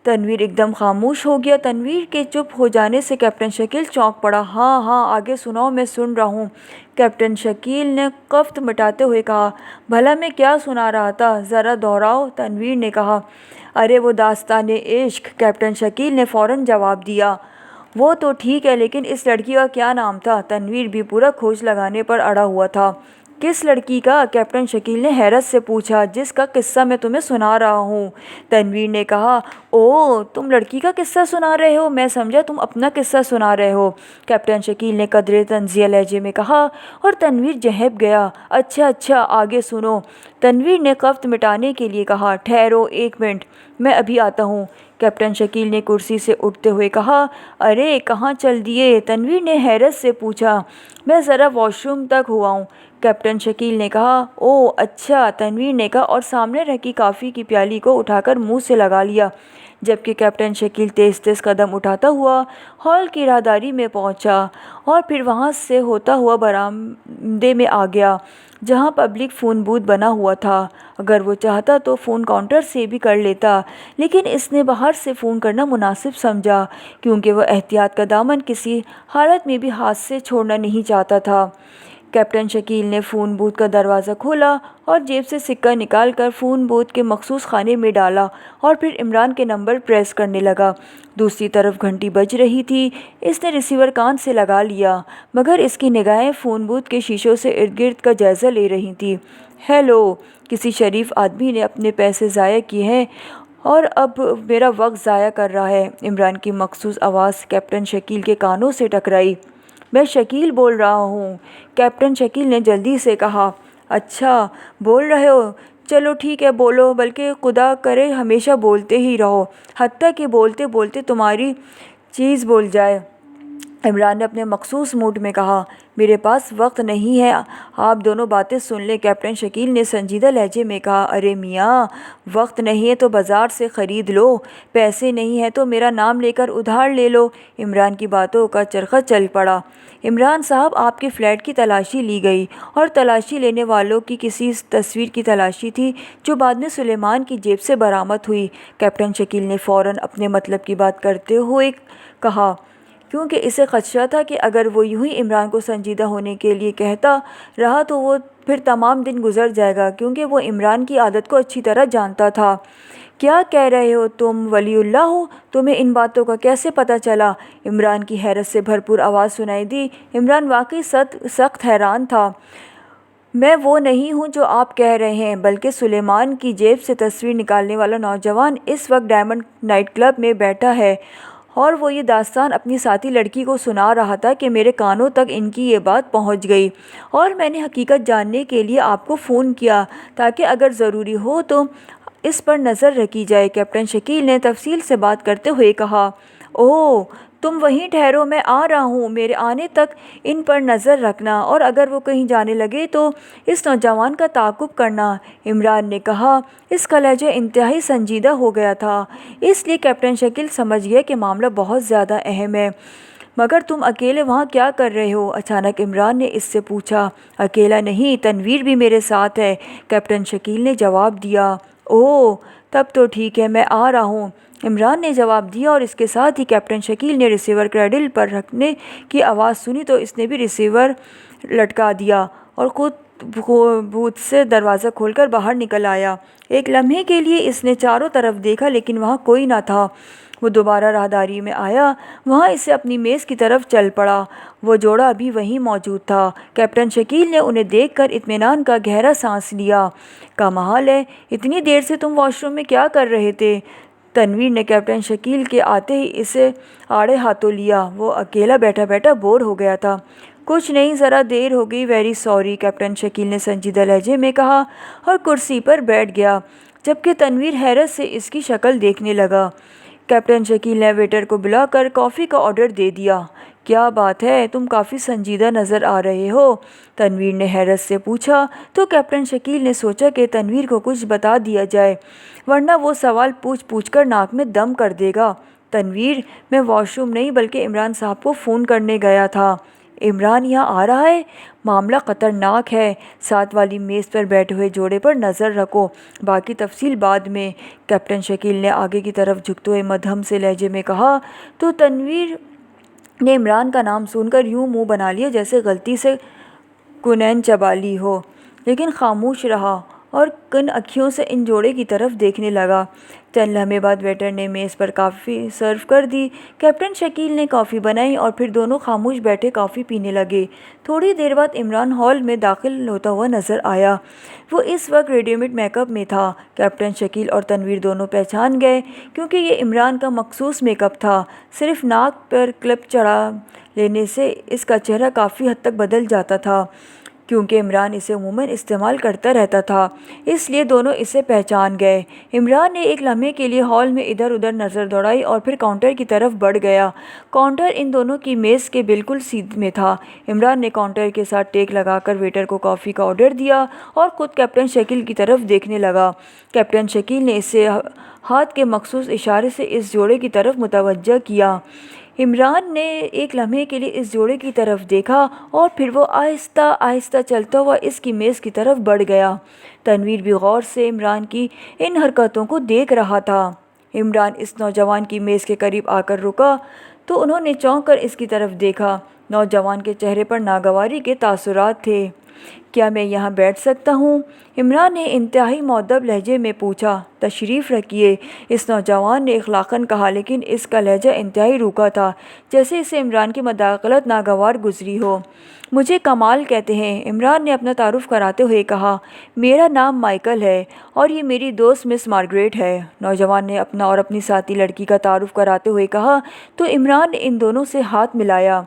A: تنویر ایک دم خاموش ہو گیا۔ تنویر کے چپ ہو جانے سے کیپٹن شکیل چونک پڑا۔ ہاں ہاں آگے سناؤ، میں سن رہا ہوں، کیپٹن شکیل نے کفت مٹاتے ہوئے کہا۔ بھلا میں کیا سنا رہا تھا، ذرا دہراؤ، تنویر نے کہا۔ ارے وہ داستان عشق، کیپٹن شکیل نے فوراً جواب دیا۔ وہ تو ٹھیک ہے، لیکن اس لڑکی کا کیا نام تھا؟ تنویر بھی پورا کھوج لگانے پر اڑا ہوا تھا۔ کس لڑکی کا؟ کیپٹن شکیل نے حیرت سے پوچھا۔ جس کا قصہ میں تمہیں سنا رہا ہوں، تنویر نے کہا۔ اوہ، تم لڑکی کا قصہ سنا رہے ہو؟ میں سمجھا تم اپنا قصہ سنا رہے ہو، کیپٹن شکیل نے قدرے طنزیہ لہجے میں کہا، اور تنویر جہب گیا۔ اچھا اچھا، آگے سنو، تنویر نے کفت مٹانے کے لیے کہا۔ ٹھہرو ایک منٹ، میں ابھی آتا ہوں، کیپٹن شکیل نے کرسی سے اٹھتے ہوئے کہا۔ ارے کہاں چل دیے؟ تنویر نے حیرت سے پوچھا۔ میں ذرا واش روم تک ہوا ہوں، کیپٹن شکیل نے کہا۔ اوہ اچھا، تنویر نے کہا اور سامنے رکھی کافی کی پیالی کو اٹھا کر منہ سے لگا لیا، جبکہ کیپٹن شکیل تیز تیز قدم اٹھاتا ہوا ہال کی راہداری میں پہنچا اور پھر وہاں سے ہوتا ہوا برآمدے میں آ گیا، جہاں پبلک فون بوتھ بنا ہوا تھا۔ اگر وہ چاہتا تو فون کاؤنٹر سے بھی کر لیتا، لیکن اس نے باہر سے فون کرنا مناسب سمجھا، کیونکہ وہ احتیاط کا دامن کسی حالت میں بھی ہاتھ سے چھوڑنا نہیں چاہتا تھا۔ کیپٹن شکیل نے فون بوتھ کا دروازہ کھولا اور جیب سے سکہ نکال کر فون بوتھ کے مخصوص خانے میں ڈالا اور پھر عمران کے نمبر پریس کرنے لگا۔ دوسری طرف گھنٹی بج رہی تھی۔ اس نے ریسیور کان سے لگا لیا، مگر اس کی نگاہیں فون بوتھ کے شیشوں سے ارد گرد کا جائزہ لے رہی تھیں۔ ہیلو، کسی شریف آدمی نے اپنے پیسے ضائع کیے ہیں اور اب میرا وقت ضائع کر رہا ہے، عمران کی مخصوص آواز کیپٹن شکیل کے کانوں سے ٹکرائی۔ میں شکیل بول رہا ہوں، کیپٹن شکیل نے جلدی سے کہا۔ اچھا بول رہے ہو، چلو ٹھیک ہے بولو، بلکہ خدا کرے ہمیشہ بولتے ہی رہو، حتیٰ کہ بولتے بولتے تمہاری چیز بول جائے، عمران نے اپنے مخصوص موڈ میں کہا۔ میرے پاس وقت نہیں ہے، آپ دونوں باتیں سن لیں، کیپٹن شکیل نے سنجیدہ لہجے میں کہا۔ ارے میاں، وقت نہیں ہے تو بازار سے خرید لو، پیسے نہیں ہیں تو میرا نام لے کر ادھار لے لو، عمران کی باتوں کا چرخہ چل پڑا۔ عمران صاحب، آپ کے فلیٹ کی تلاشی لی گئی اور تلاشی لینے والوں کی کسی تصویر کی تلاشی تھی جو بعد میں سلیمان کی جیب سے برآمد ہوئی، کیپٹن شکیل نے فوراً اپنے مطلب کی بات کرتے ہوئے کہا، کیونکہ اسے خدشہ تھا کہ اگر وہ یوں ہی عمران کو سنجیدہ ہونے کے لیے کہتا رہا تو وہ پھر تمام دن گزر جائے گا، کیونکہ وہ عمران کی عادت کو اچھی طرح جانتا تھا۔ کیا کہہ رہے ہو تم، ولی اللہ ہو؟ تمہیں ان باتوں کا کیسے پتہ چلا؟ عمران کی حیرت سے بھرپور آواز سنائی دی۔ عمران واقعی سخت حیران تھا۔ میں وہ نہیں ہوں جو آپ کہہ رہے ہیں، بلکہ سلیمان کی جیب سے تصویر نکالنے والا نوجوان اس وقت ڈائمنڈ نائٹ کلب میں بیٹھا ہے، اور وہ یہ داستان اپنی ساتھی لڑکی کو سنا رہا تھا کہ میرے کانوں تک ان کی یہ بات پہنچ گئی، اور میں نے حقیقت جاننے کے لیے آپ کو فون کیا تاکہ اگر ضروری ہو تو اس پر نظر رکھی جائے، کیپٹن شکیل نے تفصیل سے بات کرتے ہوئے کہا۔ اوہ، تم وہیں ٹھہرو، میں آ رہا ہوں، میرے آنے تک ان پر نظر رکھنا، اور اگر وہ کہیں جانے لگے تو اس نوجوان کا تعاقب کرنا، عمران نے کہا۔ اس کا لہجہ انتہائی سنجیدہ ہو گیا تھا، اس لیے کیپٹن شکیل سمجھ گیا کہ معاملہ بہت زیادہ اہم ہے۔ مگر تم اکیلے وہاں کیا کر رہے ہو؟ اچانک عمران نے اس سے پوچھا۔ اکیلا نہیں، تنویر بھی میرے ساتھ ہے، کیپٹن شکیل نے جواب دیا۔ اوہ، تب تو ٹھیک ہے، میں آ رہا ہوں، عمران نے جواب دیا، اور اس کے ساتھ ہی کیپٹن شکیل نے ریسیور کریڈل پر رکھنے کی آواز سنی تو اس نے بھی ریسیور لٹکا دیا اور خود بوتھ سے دروازہ کھول کر باہر نکل آیا۔ ایک لمحے کے لیے اس نے چاروں طرف دیکھا، لیکن وہاں کوئی نہ تھا۔ وہ دوبارہ راہداری میں آیا، وہاں اسے اپنی میز کی طرف چل پڑا۔ وہ جوڑا ابھی وہیں موجود تھا۔ کیپٹن شکیل نے انہیں دیکھ کر اطمینان کا گہرا سانس لیا۔ کمال ہے، اتنی دیر سے تم واش روم میں کیا کر رہے تھے؟ تنویر نے کیپٹن شکیل کے آتے ہی اسے آڑے ہاتھوں لیا۔ وہ اکیلا بیٹھا بیٹھا بور ہو گیا تھا۔ کچھ نہیں، ذرا دیر ہو گئی، ویری سوری، کیپٹن شکیل نے سنجیدہ لہجے میں کہا اور کرسی پر بیٹھ گیا، جبکہ تنویر حیرت سے اس کی شکل دیکھنے لگا۔ کیپٹن شکیل نے ویٹر کو بلا کر کافی کا آرڈر دے دیا۔ کیا بات ہے، تم کافی سنجیدہ نظر آ رہے ہو، تنویر نے حیرت سے پوچھا۔ تو کیپٹن شکیل نے سوچا کہ تنویر کو کچھ بتا دیا جائے، ورنہ وہ سوال پوچھ کر ناک میں دم کر دے گا۔ تنویر، میں واش روم نہیں بلکہ عمران صاحب کو فون کرنے گیا تھا۔ عمران یہاں آ رہا ہے؟ معاملہ خطرناک ہے، ساتھ والی میز پر بیٹھے ہوئے جوڑے پر نظر رکھو، باقی تفصیل بعد میں، کیپٹن شکیل نے آگے کی طرف جھکتے ہوئے مدھم سے لہجے میں کہا۔ تو تنویر نے عمران کا نام سن کر یوں منہ بنا لیا جیسے غلطی سے کنین چبا لی ہو، لیکن خاموش رہا اور کن اکھیوں سے ان جوڑے کی طرف دیکھنے لگا۔ چند لمحے بعد ویٹر نے میز پر کافی سرو کر دی۔ کیپٹن شکیل نے کافی بنائی اور پھر دونوں خاموش بیٹھے کافی پینے لگے۔ تھوڑی دیر بعد عمران ہال میں داخل ہوتا ہوا نظر آیا۔ وہ اس وقت ریڈی میڈ میک اپ میں تھا۔ کیپٹن شکیل اور تنویر دونوں پہچان گئے، کیونکہ یہ عمران کا مخصوص میک اپ تھا۔ صرف ناک پر کلپ چڑھا لینے سے اس کا چہرہ کافی حد تک بدل جاتا تھا، کیونکہ عمران اسے عموماً استعمال کرتا رہتا تھا، اس لیے دونوں اسے پہچان گئے۔ عمران نے ایک لمحے کے لیے ہال میں ادھر ادھر نظر دوڑائی اور پھر کاؤنٹر کی طرف بڑھ گیا۔ کاؤنٹر ان دونوں کی میز کے بالکل سیدھ میں تھا۔ عمران نے کاؤنٹر کے ساتھ ٹیک لگا کر ویٹر کو کافی کا آرڈر دیا اور خود کیپٹن شکیل کی طرف دیکھنے لگا۔ کیپٹن شکیل نے اسے ہاتھ کے مخصوص اشارے سے اس جوڑے کی طرف متوجہ کیا۔ عمران نے ایک لمحے کے لیے اس جوڑے کی طرف دیکھا اور پھر وہ آہستہ آہستہ چلتا ہوا اس کی میز کی طرف بڑھ گیا۔ تنویر بھی غور سے عمران کی ان حرکتوں کو دیکھ رہا تھا۔ عمران اس نوجوان کی میز کے قریب آ کر رکا تو انہوں نے چونک کر اس کی طرف دیکھا۔ نوجوان کے چہرے پر ناگواری کے تاثرات تھے۔ کیا میں یہاں بیٹھ سکتا ہوں؟ عمران نے انتہائی مؤدب لہجے میں پوچھا۔ تشریف رکھیے، اس نوجوان نے اخلاقاً کہا، لیکن اس کا لہجہ انتہائی روکھا تھا، جیسے اسے عمران کی مداخلت ناگوار گزری ہو۔ مجھے کمال کہتے ہیں، عمران نے اپنا تعارف کراتے ہوئے کہا۔ میرا نام مائیکل ہے اور یہ میری دوست مس مارگریٹ ہے، نوجوان نے اپنا اور اپنی ساتھی لڑکی کا تعارف کراتے ہوئے کہا۔ تو عمران نے ان دونوں سے ہاتھ ملایا۔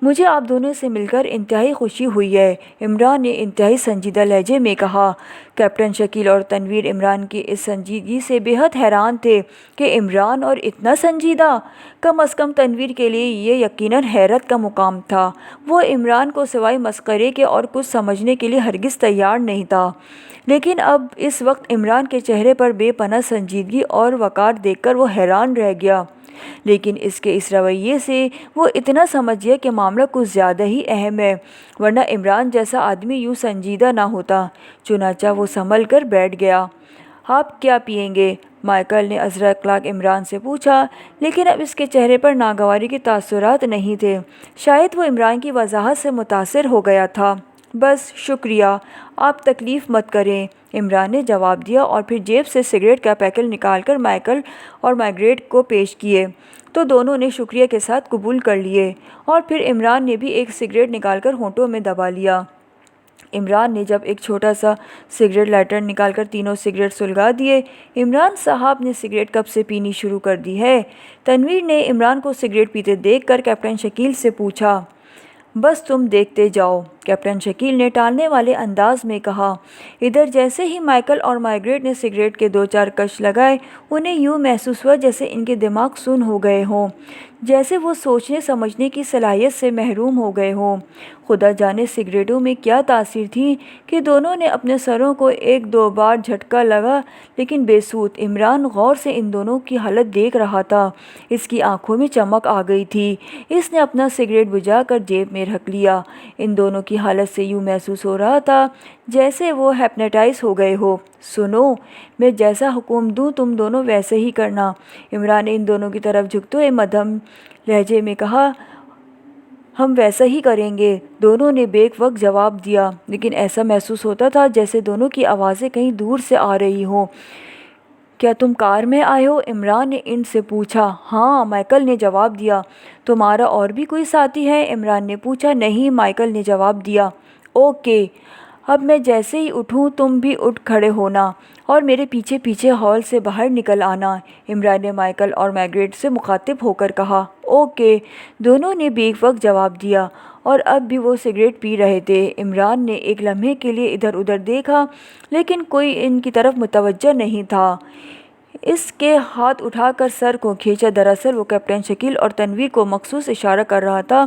A: مجھے آپ دونوں سے مل کر انتہائی خوشی ہوئی ہے، عمران نے انتہائی سنجیدہ لہجے میں کہا۔ کیپٹن شکیل اور تنویر عمران کی اس سنجیدگی سے بے حد حیران تھے کہ عمران اور اتنا سنجیدہ! کم از کم تنویر کے لیے یہ یقیناً حیرت کا مقام تھا۔ وہ عمران کو سوائے مسخرے کے اور کچھ سمجھنے کے لیے ہرگز تیار نہیں تھا، لیکن اب اس وقت عمران کے چہرے پر بے پناہ سنجیدگی اور وقار دیکھ کر وہ حیران رہ گیا۔ لیکن اس کے اس رویے سے وہ اتنا سمجھ گیا کہ معاملہ کچھ زیادہ ہی اہم ہے، ورنہ عمران جیسا آدمی یوں سنجیدہ نہ ہوتا۔ چنانچہ وہ سنبھل کر بیٹھ گیا۔ آپ کیا پئیں گے؟ مائیکل نے عذرا اخلاق عمران سے پوچھا، لیکن اب اس کے چہرے پر ناگواری کے تاثرات نہیں تھے۔ شاید وہ عمران کی وضاحت سے متاثر ہو گیا تھا۔ بس شکریہ، آپ تکلیف مت کریں، عمران نے جواب دیا اور پھر جیب سے سگریٹ کا پیکٹ نکال کر مائیکل اور مارگریٹ کو پیش کیے۔ تو دونوں نے شکریہ کے ساتھ قبول کر لیے اور پھر عمران نے بھی ایک سگریٹ نکال کر ہونٹوں میں دبا لیا۔ عمران نے جب ایک چھوٹا سا سگریٹ لائٹر نکال کر تینوں سگریٹ سلگا دیے۔ عمران صاحب نے سگریٹ کب سے پینی شروع کر دی ہے؟ تنویر نے عمران کو سگریٹ پیتے دیکھ کر کیپٹن شکیل سے پوچھا۔ بس تم دیکھتے جاؤ، کیپٹن شکیل نے ٹالنے والے انداز میں کہا۔ ادھر جیسے ہی مائیکل اور مارگریٹ نے سگریٹ کے دو چار کش لگائے، انہیں یوں محسوس ہوا جیسے ان کے دماغ سن ہو گئے ہوں، جیسے وہ سوچنے سمجھنے کی صلاحیت سے محروم ہو گئے ہوں۔ خدا جانے سگریٹوں میں کیا تاثیر تھی کہ دونوں نے اپنے سروں کو ایک دو بار جھٹکا لگا، لیکن بے سود۔ عمران غور سے ان دونوں کی حالت دیکھ رہا تھا۔ اس کی آنکھوں میں چمک آ گئی تھی۔ اس نے اپنا سگریٹ بجھا کر جیب میں رکھ لیا۔ ان دونوں کی حالت سے یوں محسوس ہو رہا تھا جیسے وہ ہپنوٹائز ہو گئے ہو۔ سنو، میں جیسا حکم دوں تم دونوں ویسے ہی کرنا، عمران نے ان دونوں کی طرف جھکتے ہوئے مدھم لہجے میں کہا۔ ہم ویسا ہی کریں گے، دونوں نے بیک وقت جواب دیا، لیکن ایسا محسوس ہوتا تھا جیسے دونوں کی آوازیں کہیں دور سے آ رہی ہوں۔ کیا تم کار میں آئے ہو؟ عمران نے ان سے پوچھا۔ ہاں، مائیکل نے جواب دیا۔ تمہارا اور بھی کوئی ساتھی ہے؟ عمران نے پوچھا۔ نہیں، مائیکل نے جواب دیا۔ اوکے، اب میں جیسے ہی اٹھوں تم بھی اٹھ کھڑے ہونا اور میرے پیچھے پیچھے ہال سے باہر نکل آنا، عمران نے مائیکل اور مارگریٹ سے مخاطب ہو کر کہا۔ اوکے، دونوں نے بیک وقت جواب دیا اور اب بھی وہ سگریٹ پی رہے تھے۔ عمران نے ایک لمحے کے لیے ادھر ادھر دیکھا، لیکن کوئی ان کی طرف متوجہ نہیں تھا۔ اس کے ہاتھ اٹھا کر سر کو کھینچا۔ دراصل وہ کیپٹن شکیل اور تنویر کو مخصوص اشارہ کر رہا تھا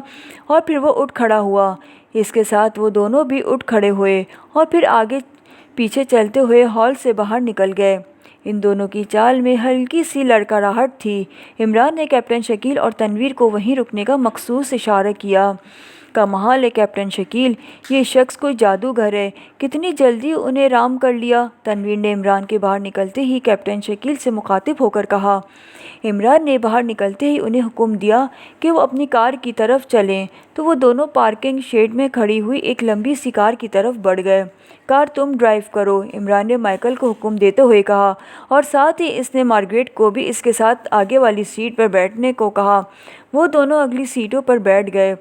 A: اور پھر وہ اٹھ کھڑا ہوا۔ اس کے ساتھ وہ دونوں بھی اٹھ کھڑے ہوئے اور پھر آگے پیچھے چلتے ہوئے ہال سے باہر نکل گئے۔ ان دونوں کی چال میں ہلکی سی لڑکھڑاہٹ تھی۔ عمران نے کیپٹن شکیل اور تنویر کو وہیں رکنے کا مخصوص اشارہ کیا۔ کمال ہے کیپٹن شکیل، یہ شخص کوئی جادوگر ہے، کتنی جلدی انہیں رام کر لیا۔ تنویر نے عمران کے باہر نکلتے ہی کیپٹن شکیل سے مخاطب ہو کر کہا۔ عمران نے باہر نکلتے ہی انہیں حکم دیا کہ وہ اپنی کار کی طرف چلیں تو وہ دونوں پارکنگ شیڈ میں کھڑی ہوئی ایک لمبی سی کار کی طرف بڑھ گئے۔ کار تم ڈرائیو کرو، عمران نے مائیکل کو حکم دیتے ہوئے کہا اور ساتھ ہی اس نے مارگریٹ کو بھی اس کے ساتھ آگے والی سیٹ پر بیٹھنے کو کہا۔ وہ دونوں اگلی سیٹوں پر بیٹھ گئے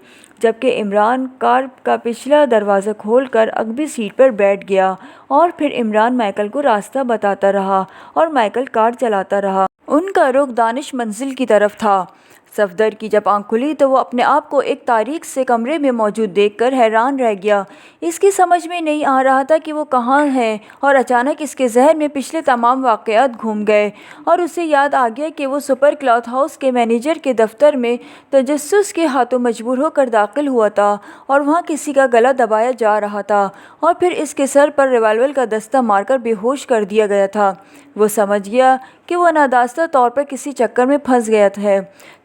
A: جبکہ عمران کار کا پچھلا دروازہ کھول کر اگلی سیٹ پر بیٹھ گیا اور پھر عمران مائیکل کو راستہ بتاتا رہا اور مائیکل کار چلاتا رہا۔ ان کا رخ دانش منزل کی طرف تھا۔ صفدر کی جب آنکھ کھلی تو وہ اپنے آپ کو ایک تاریک سے کمرے میں موجود دیکھ کر حیران رہ گیا۔ اس کی سمجھ میں نہیں آ رہا تھا کہ وہ کہاں ہے اور اچانک اس کے ذہن میں پچھلے تمام واقعات گھوم گئے اور اسے یاد آ گیا کہ وہ سپر کلاتھ ہاؤس کے مینیجر کے دفتر میں تجسس کے ہاتھوں مجبور ہو کر داخل ہوا تھا اور وہاں کسی کا گلا دبایا جا رہا تھا اور پھر اس کے سر پر ریوالور کا دستہ مار کر بے ہوش کر دیا گیا تھا۔ وہ سمجھ گیا کہ وہ نادانستہ طور پر کسی چکر میں پھنس گیا ہے۔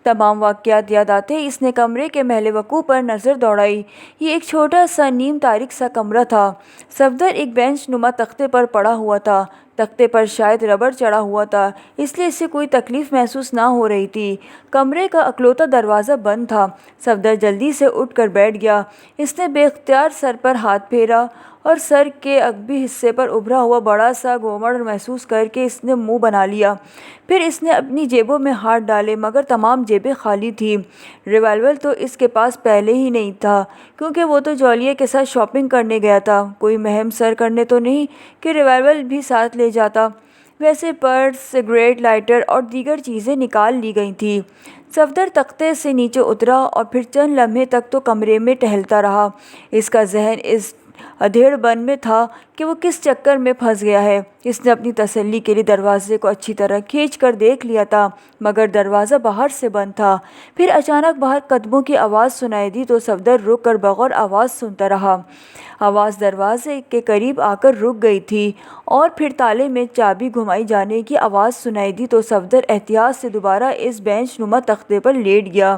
A: تمام واقعات یاد آتے ہی اس نے کمرے کے محل وقوع پر نظر دوڑائی۔ یہ ایک چھوٹا سا نیم تاریک سا کمرہ تھا۔ صفدر ایک بینچ نما تختے پر پڑا ہوا تھا۔ تختے پر شاید ربڑ چڑھا ہوا تھا اس لیے اسے کوئی تکلیف محسوس نہ ہو رہی تھی۔ کمرے کا اکلوتا دروازہ بند تھا۔ صفدر جلدی سے اٹھ کر بیٹھ گیا۔ اس نے بے اختیار سر پر ہاتھ پھیرا اور سر کے عقبی حصے پر ابھرا ہوا بڑا سا گھومڑ محسوس کر کے اس نے منہ بنا لیا۔ پھر اس نے اپنی جیبوں میں ہاتھ ڈالے مگر تمام جیبیں خالی تھیں۔ ریوالور تو اس کے پاس پہلے ہی نہیں تھا کیونکہ وہ تو جولیا کے ساتھ شاپنگ کرنے گیا تھا۔ کوئی مہم سر کرنے تو نہیں کہ ریوالور بھی ساتھ لے جاتا۔ ویسے پرس، سگریٹ، لائٹر اور دیگر چیزیں نکال لی گئی تھیں۔ صفدر تختے سے نیچے اترا اور پھر چند لمحے تک تو کمرے میں ٹہلتا رہا۔ اس کا ذہن اس ادھیڑ بن میں تھا کہ وہ کس چکر میں پھنس گیا ہے۔ اس نے اپنی تسلی کے لیے دروازے کو اچھی طرح کھینچ کر دیکھ لیا تھا مگر دروازہ باہر سے بند تھا۔ پھر اچانک باہر قدموں کی آواز سنائی دی تو صفدر رک کر بغور آواز سنتا رہا۔ آواز دروازے کے قریب آ کر رک گئی تھی اور پھر تالے میں چابی گھمائی جانے کی آواز سنائی دی تو صفدر احتیاط سے دوبارہ اس بینچ نما تختے پر لیٹ گیا۔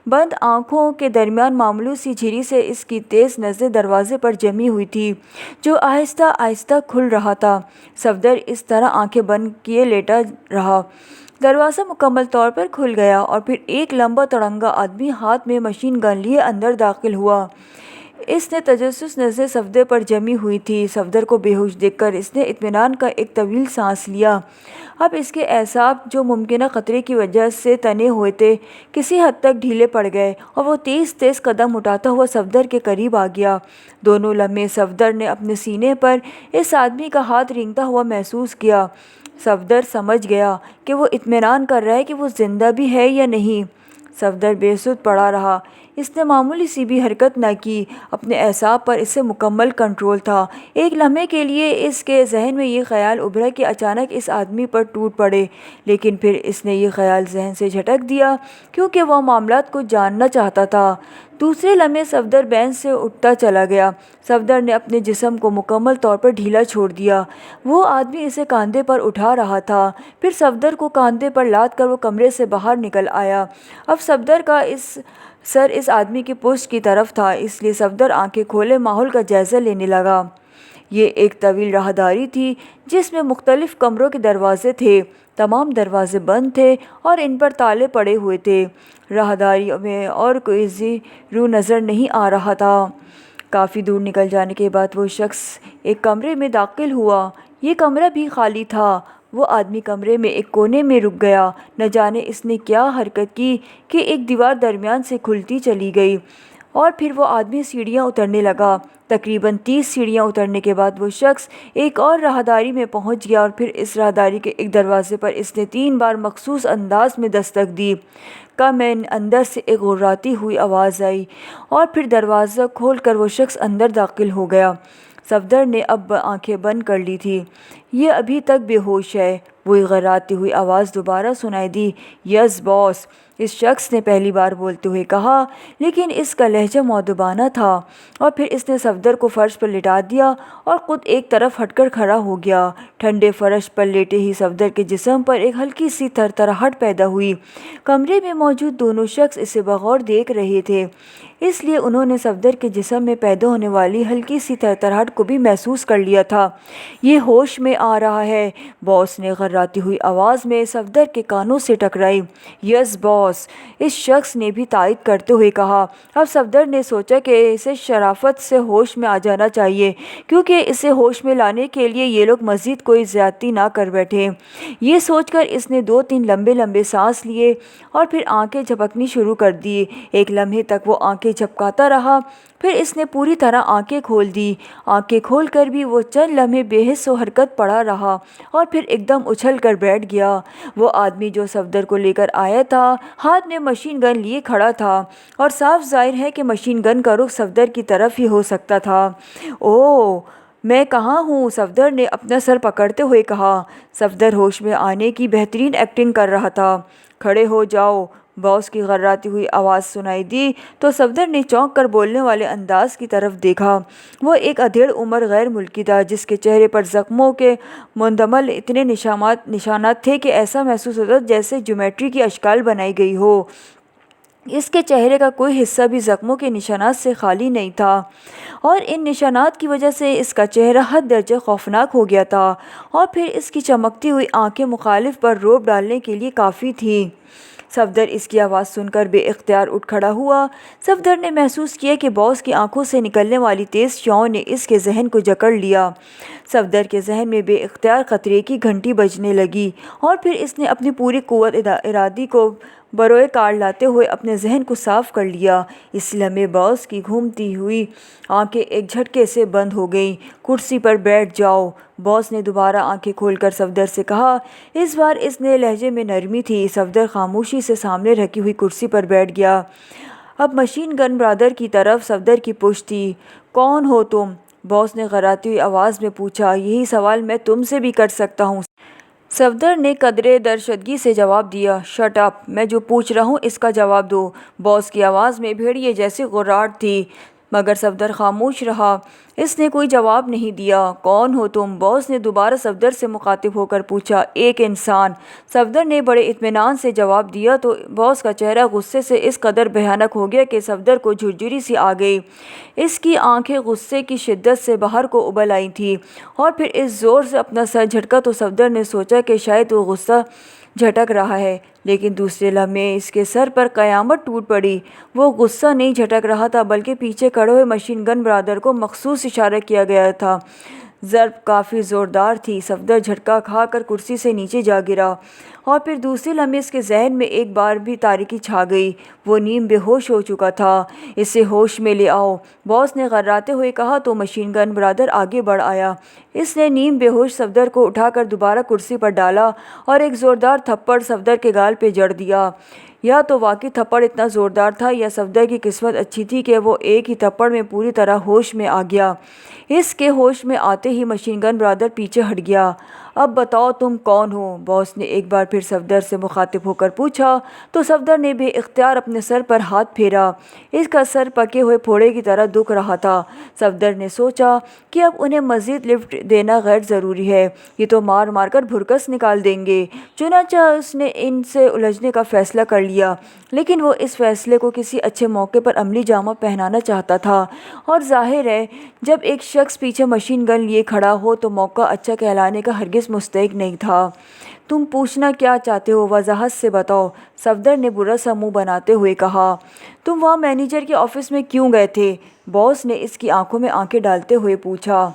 A: بند آنکھوں کے درمیان معمولی سی جھری سے اس کی تیز نظریں دروازے پر جمی ہوئی تھیں جو آہستہ آہستہ کھل رہا تھا۔ صفدر اس طرح آنکھیں بند کیے لیٹا رہا۔ دروازہ مکمل طور پر کھل گیا اور پھر ایک لمبا تڑنگا آدمی ہاتھ میں مشین گن لیے اندر داخل ہوا۔ اس نے تجسس نظریں صفدر پر جمی ہوئی تھی۔ صفدر کو بے ہوش دیکھ کر اس نے اطمینان کا ایک طویل سانس لیا۔ اب اس کے اعصاب جو ممکنہ خطرے کی وجہ سے تنے ہوئے تھے کسی حد تک ڈھیلے پڑ گئے اور وہ تیز تیز قدم اٹھاتا ہوا صفدر کے قریب آ گیا۔ دونوں لمحے صفدر نے اپنے سینے پر اس آدمی کا ہاتھ رینگتا ہوا محسوس کیا۔ صفدر سمجھ گیا کہ وہ اطمینان کر رہا ہے کہ وہ زندہ بھی ہے یا نہیں۔ صفدر بے سود پڑا رہا۔ اس نے معمولی سی بھی حرکت نہ کی۔ اپنے اعصاب پر اسے مکمل کنٹرول تھا۔ ایک لمحے کے لیے اس کے ذہن میں یہ خیال ابھرا کہ اچانک اس آدمی پر ٹوٹ پڑے لیکن پھر اس نے یہ خیال ذہن سے جھٹک دیا کیونکہ وہ معاملات کو جاننا چاہتا تھا۔ دوسرے لمحے صفدر بینچ سے اٹھتا چلا گیا۔ صفدر نے اپنے جسم کو مکمل طور پر ڈھیلا چھوڑ دیا۔ وہ آدمی اسے کاندھے پر اٹھا رہا تھا۔ پھر صفدر کو کاندھے پر لاد کر وہ کمرے سے باہر نکل آیا۔ اب صفدر کا سر اس آدمی کی پشت کی طرف تھا اس لیے صفدر آنکھیں کھولے ماحول کا جائزہ لینے لگا۔ یہ ایک طویل راہداری تھی جس میں مختلف کمروں کے دروازے تھے۔ تمام دروازے بند تھے اور ان پر تالے پڑے ہوئے تھے۔ راہداری میں اور کوئی رو نظر نہیں آ رہا تھا۔ کافی دور نکل جانے کے بعد وہ شخص ایک کمرے میں داخل ہوا۔ یہ کمرہ بھی خالی تھا۔ وہ آدمی کمرے میں ایک کونے میں رک گیا۔ نہ جانے اس نے کیا حرکت کی کہ ایک دیوار درمیان سے کھلتی چلی گئی اور پھر وہ آدمی سیڑھیاں اترنے لگا۔ تقریباً 30 سیڑھیاں اترنے کے بعد وہ شخص ایک اور راہداری میں پہنچ گیا اور پھر اس راہداری کے ایک دروازے پر اس نے 3 بار مخصوص انداز میں دستک دی۔ کم این اندر سے ایک گھرراتی ہوئی آواز آئی اور پھر دروازہ کھول کر وہ شخص اندر داخل ہو گیا۔ صفدر نے اب آنکھیں بند کر لی تھیں۔ یہ ابھی تک بے ہوش ہے۔ وہی غراتی ہوئی آواز دوبارہ سنائی دی، یس باس، اس شخص نے پہلی بار بولتے ہوئے کہا، لیکن اس کا لہجہ مؤدبانہ تھا، اور پھر اس نے صفدر کو فرش پر لٹا دیا اور خود ایک طرف ہٹ کر کھڑا ہو گیا۔ ٹھنڈے فرش پر لیٹے ہی صفدر کے جسم پر ایک ہلکی سی تھرتھراہٹ پیدا ہوئی۔ کمرے میں موجود دونوں شخص اسے بغور دیکھ رہے تھے، اس لیے انہوں نے صفدر کے جسم میں پیدا ہونے والی ہلکی سی تھرتھراہٹ کو بھی محسوس کر لیا تھا۔ یہ ہوش میں آ رہا ہے، باس نے غراتی ہوئی آواز میں صفدر کے کانوں سے ٹکرائی۔ یس باس، اس شخص نے بھی تائید کرتے ہوئے کہا۔ اب صفدر نے سوچا کہ اسے شرافت سے ہوش میں آ جانا چاہیے، کیونکہ اسے ہوش میں لانے کے لیے یہ لوگ مزید کوئی زیادتی نہ کر بیٹھے۔ یہ سوچ کر اس نے 2-3 لمبے لمبے سانس لیے اور پھر آنکھیں جھپکنی شروع کر دی۔ ایک لمحے تک وہ آنکھیں جھپکاتا رہا، پھر اس نے پوری طرح آنکھیں کھول دی۔ آنکھیں کھول کر بھی وہ چند لمحے بے حس و حرکت پڑا رہا اور پھر ایک دم اچھل کر بیٹھ گیا۔ وہ آدمی جو صفدر کو لے کر آیا تھا ہاتھ میں مشین گن لیے کھڑا تھا، اور صاف ظاہر ہے کہ مشین گن کا رخ صفدر کی طرف ہی ہو سکتا تھا۔ اوہ، میں کہاں ہوں؟ صفدر نے اپنا سر پکڑتے ہوئے کہا۔ صفدر ہوش میں آنے کی بہترین ایکٹنگ کر رہا تھا۔ کھڑے ہو جاؤ، باس کی غراتی ہوئی آواز سنائی دی تو صفدر نے چونک کر بولنے والے انداز کی طرف دیکھا۔ وہ ایک ادھیڑ عمر غیر ملکی تھا، جس کے چہرے پر زخموں کے مندمل اتنے نشانات تھے کہ ایسا محسوس ہوتا جیسے جیومیٹری کی اشکال بنائی گئی ہو۔ اس کے چہرے کا کوئی حصہ بھی زخموں کے نشانات سے خالی نہیں تھا، اور ان نشانات کی وجہ سے اس کا چہرہ حد درجہ خوفناک ہو گیا تھا، اور پھر اس کی چمکتی ہوئی آنکھیں مخالف پر رعب ڈالنے کے لیے کافی تھیں۔ صفدر اس کی آواز سن کر بے اختیار اٹھ کھڑا ہوا۔ صفدر نے محسوس کیا کہ باس کی آنکھوں سے نکلنے والی تیز شعاؤں نے اس کے ذہن کو جکڑ لیا۔ صفدر کے ذہن میں بے اختیار خطرے کی گھنٹی بجنے لگی، اور پھر اس نے اپنی پوری قوت ارادی کو بروئے کار لاتے ہوئے اپنے ذہن کو صاف کر لیا۔ اس لمحے باس کی گھومتی ہوئی آنکھیں ایک جھٹکے سے بند ہو گئیں۔ کرسی پر بیٹھ جاؤ، باس نے دوبارہ آنکھیں کھول کر صفدر سے کہا۔ اس بار اس نے لہجے میں نرمی تھی۔ صفدر خاموشی سے سامنے رکھی ہوئی کرسی پر بیٹھ گیا۔ اب مشین گن برادر کی طرف صفدر کی پشت تھی۔ کون ہو تم؟ باس نے غراتی ہوئی آواز میں پوچھا۔ یہی سوال میں تم سے بھی کر سکتا ہوں، صفدر نے قدرے درشدگی سے جواب دیا۔ شٹ اپ، میں جو پوچھ رہا ہوں اس کا جواب دو۔ باس کی آواز میں بھیڑیے جیسی غراٹ تھی، مگر صفدر خاموش رہا۔ اس نے کوئی جواب نہیں دیا۔ کون ہو تم؟ باس نے دوبارہ صفدر سے مخاطب ہو کر پوچھا۔ ایک انسان، صفدر نے بڑے اطمینان سے جواب دیا تو باس کا چہرہ غصے سے اس قدر بھیانک ہو گیا کہ صفدر کو جھرجھری سی آ گئی۔ اس کی آنکھیں غصے کی شدت سے باہر کو ابل آئی تھیں، اور پھر اس زور سے اپنا سر جھٹکا تو صفدر نے سوچا کہ شاید وہ غصہ جھٹک رہا ہے، لیکن دوسرے لمحے اس کے سر پر قیامت ٹوٹ پڑی۔ وہ غصہ نہیں جھٹک رہا تھا، بلکہ پیچھے کھڑے ہوئے مشین گن برادر کو مخصوص اشارہ کیا گیا تھا۔ ضرب کافی زوردار تھی۔ صفدر جھٹکا کھا کر کرسی سے نیچے جا گرا، اور پھر دوسرے لمحے اس کے ذہن میں ایک بار بھی تاریکی چھا گئی۔ وہ نیم بے ہوش ہو چکا تھا۔ اسے ہوش میں لے آؤ، باس نے غراتے ہوئے کہا تو مشین گن برادر آگے بڑھ آیا۔ اس نے نیم بے ہوش صفدر کو اٹھا کر دوبارہ کرسی پر ڈالا اور ایک زوردار تھپڑ صفدر کے گال پہ جڑ دیا۔ یا تو واقعی تھپڑ اتنا زوردار تھا، یا صفدر کی قسمت اچھی تھی کہ وہ ایک ہی تھپڑ میں پوری طرح ہوش میں آ گیا۔ اس کے ہوش میں آتے ہی مشین گن برادر پیچھے ہٹ گیا۔ اب بتاؤ تم کون ہو؟ باس نے ایک بار پھر صفدر سے مخاطب ہو کر پوچھا تو صفدر نے بے اختیار اپنے سر پر ہاتھ پھیرا۔ اس کا سر پکے ہوئے پھوڑے کی طرح دکھ رہا تھا۔ صفدر نے سوچا کہ اب انہیں مزید لفٹ دینا غیر ضروری ہے، یہ تو مار مار کر بھرکس نکال دیں گے۔ چنانچہ اس نے ان سے الجھنے کا فیصلہ کر لیا، لیکن وہ اس فیصلے کو کسی اچھے موقع پر عملی جامہ پہنانا چاہتا تھا، اور ظاہر ہے جب ایک شخص پیچھے مشین گن لیے کھڑا ہو تو موقع اچھا کہلانے کا ہرگز مستحق نہیں تھا۔ تم پوچھنا کیا چاہتے ہو؟ وضاحت سے بتاؤ، صفدر نے برا سا منہ بناتے ہوئے کہا۔ تم وہاں مینیجر کے آفس میں کیوں گئے تھے؟ باس نے اس کی آنکھوں میں آنکھیں ڈالتے ہوئے پوچھا۔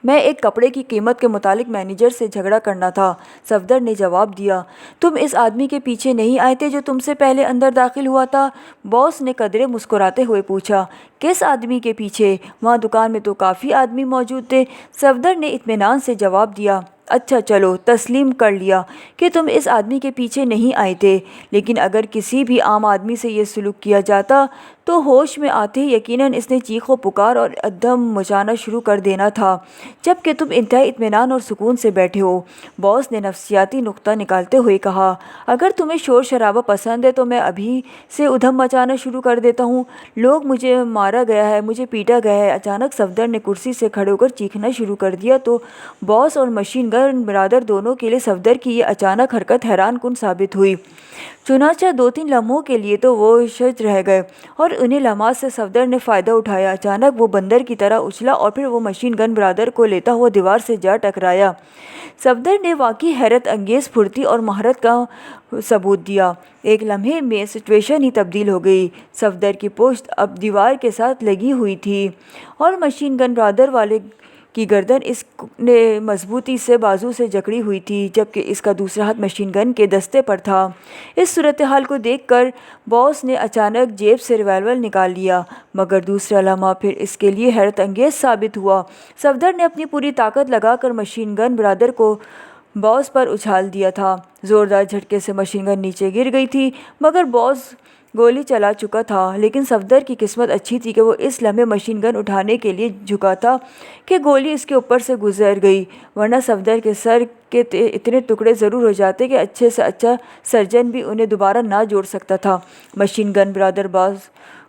A: میں ایک کپڑے کی قیمت کے متعلق مینیجر سے جھگڑا کرنا تھا، صفدر نے جواب دیا۔ تم اس آدمی کے پیچھے نہیں آئے تھے جو تم سے پہلے اندر داخل ہوا تھا؟ باس نے قدرے مسکراتے ہوئے پوچھا۔ کس آدمی کے پیچھے؟ وہاں دکان میں تو کافی آدمی موجود تھے، صفدر نے اطمینان سے جواب دیا۔ اچھا چلو، تسلیم کر لیا کہ تم اس آدمی کے پیچھے نہیں آئے تھے، لیکن اگر کسی بھی عام آدمی سے یہ سلوک کیا جاتا تو ہوش میں آتے ہی یقیناً اس نے چیخ و پکار اور ادھم مچانا شروع کر دینا تھا، جبکہ تم انتہائی اطمینان اور سکون سے بیٹھے ہو۔ باس نے نفسیاتی نکتہ نکالتے ہوئے کہا، اگر تمہیں شور شرابہ پسند ہے تو میں ابھی سے ادھم مچانا شروع کر دیتا ہوں۔ لوگ، مجھے مارا گیا ہے، مجھے پیٹا گیا ہے۔ اچانک صفدر نے کرسی سے کھڑے ہو کر چیخنا شروع کر دیا تو باس اور مشین گن برادر دونوں کے لیے صفدر کی یہ اچانک حرکت حیران کن ثابت ہوئی۔ چنانچہ 2-3 لمحوں کے لیے تو وہ شج رہ گئے، اور انہیں لمحات سے صفدر نے فائدہ اٹھایا۔ اچانک وہ بندر کی طرح اچھلا اور پھر وہ مشین گن برادر کو لیتا ہوا دیوار سے جا ٹکرایا۔ صفدر نے واقعی حیرت انگیز پھرتی اور مہارت کا ثبوت دیا۔ ایک لمحے میں سچویشن ہی تبدیل ہو گئی۔ صفدر کی پشت اب دیوار کے ساتھ لگی ہوئی تھی اور مشین گن برادر والے کی گردن اس نے مضبوطی سے بازو سے جکڑی ہوئی تھی، جبکہ اس کا دوسرا ہاتھ مشین گن کے دستے پر تھا۔ اس صورتحال کو دیکھ کر باس نے اچانک جیب سے ریوالور نکال لیا، مگر دوسرا لمحہ پھر اس کے لیے حیرت انگیز ثابت ہوا۔ صفدر نے اپنی پوری طاقت لگا کر مشین گن برادر کو باس پر اچھال دیا تھا۔ زوردار جھٹکے سے مشین گن نیچے گر گئی تھی، مگر باس گولی چلا چکا تھا۔ لیکن صفدر کی قسمت اچھی تھی کہ وہ اس لمحے مشین گن اٹھانے کے لیے جھکا تھا کہ گولی اس کے اوپر سے گزر گئی، ورنہ صفدر کے سر کے اتنے ٹکڑے ضرور ہو جاتے کہ اچھے سے اچھا سرجن بھی انہیں دوبارہ نہ جوڑ سکتا تھا۔ مشین گن برادر باس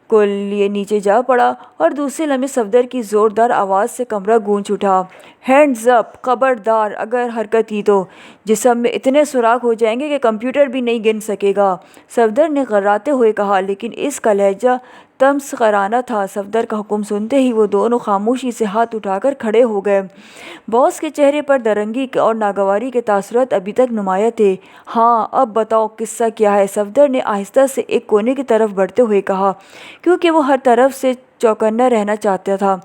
A: کو لیے نیچے جا پڑا اور دوسرے لمحے صفدر کی زوردار آواز سے کمرہ گونج اٹھا، ہینڈز اپ! خبردار! اگر حرکت کی تو جسم میں اتنے سوراخ ہو جائیں گے کہ کمپیوٹر بھی نہیں گن سکے گا، صفدر نے غراتے ہوئے کہا، لیکن اس کا لہجہ تمسخرانہ تھا۔ صفدر کا حکم سنتے ہی وہ دونوں خاموشی سے ہاتھ اٹھا کر کھڑے ہو گئے۔ باس کے چہرے پر درنگی اور ناگواری کے تاثرات ابھی تک نمایاں تھے۔ ہاں، اب بتاؤ قصہ کیا ہے؟ صفدر نے آہستہ سے ایک کونے کی طرف بڑھتے ہوئے کہا، کیونکہ وہ ہر طرف سے چوکنا رہنا چاہتا تھا۔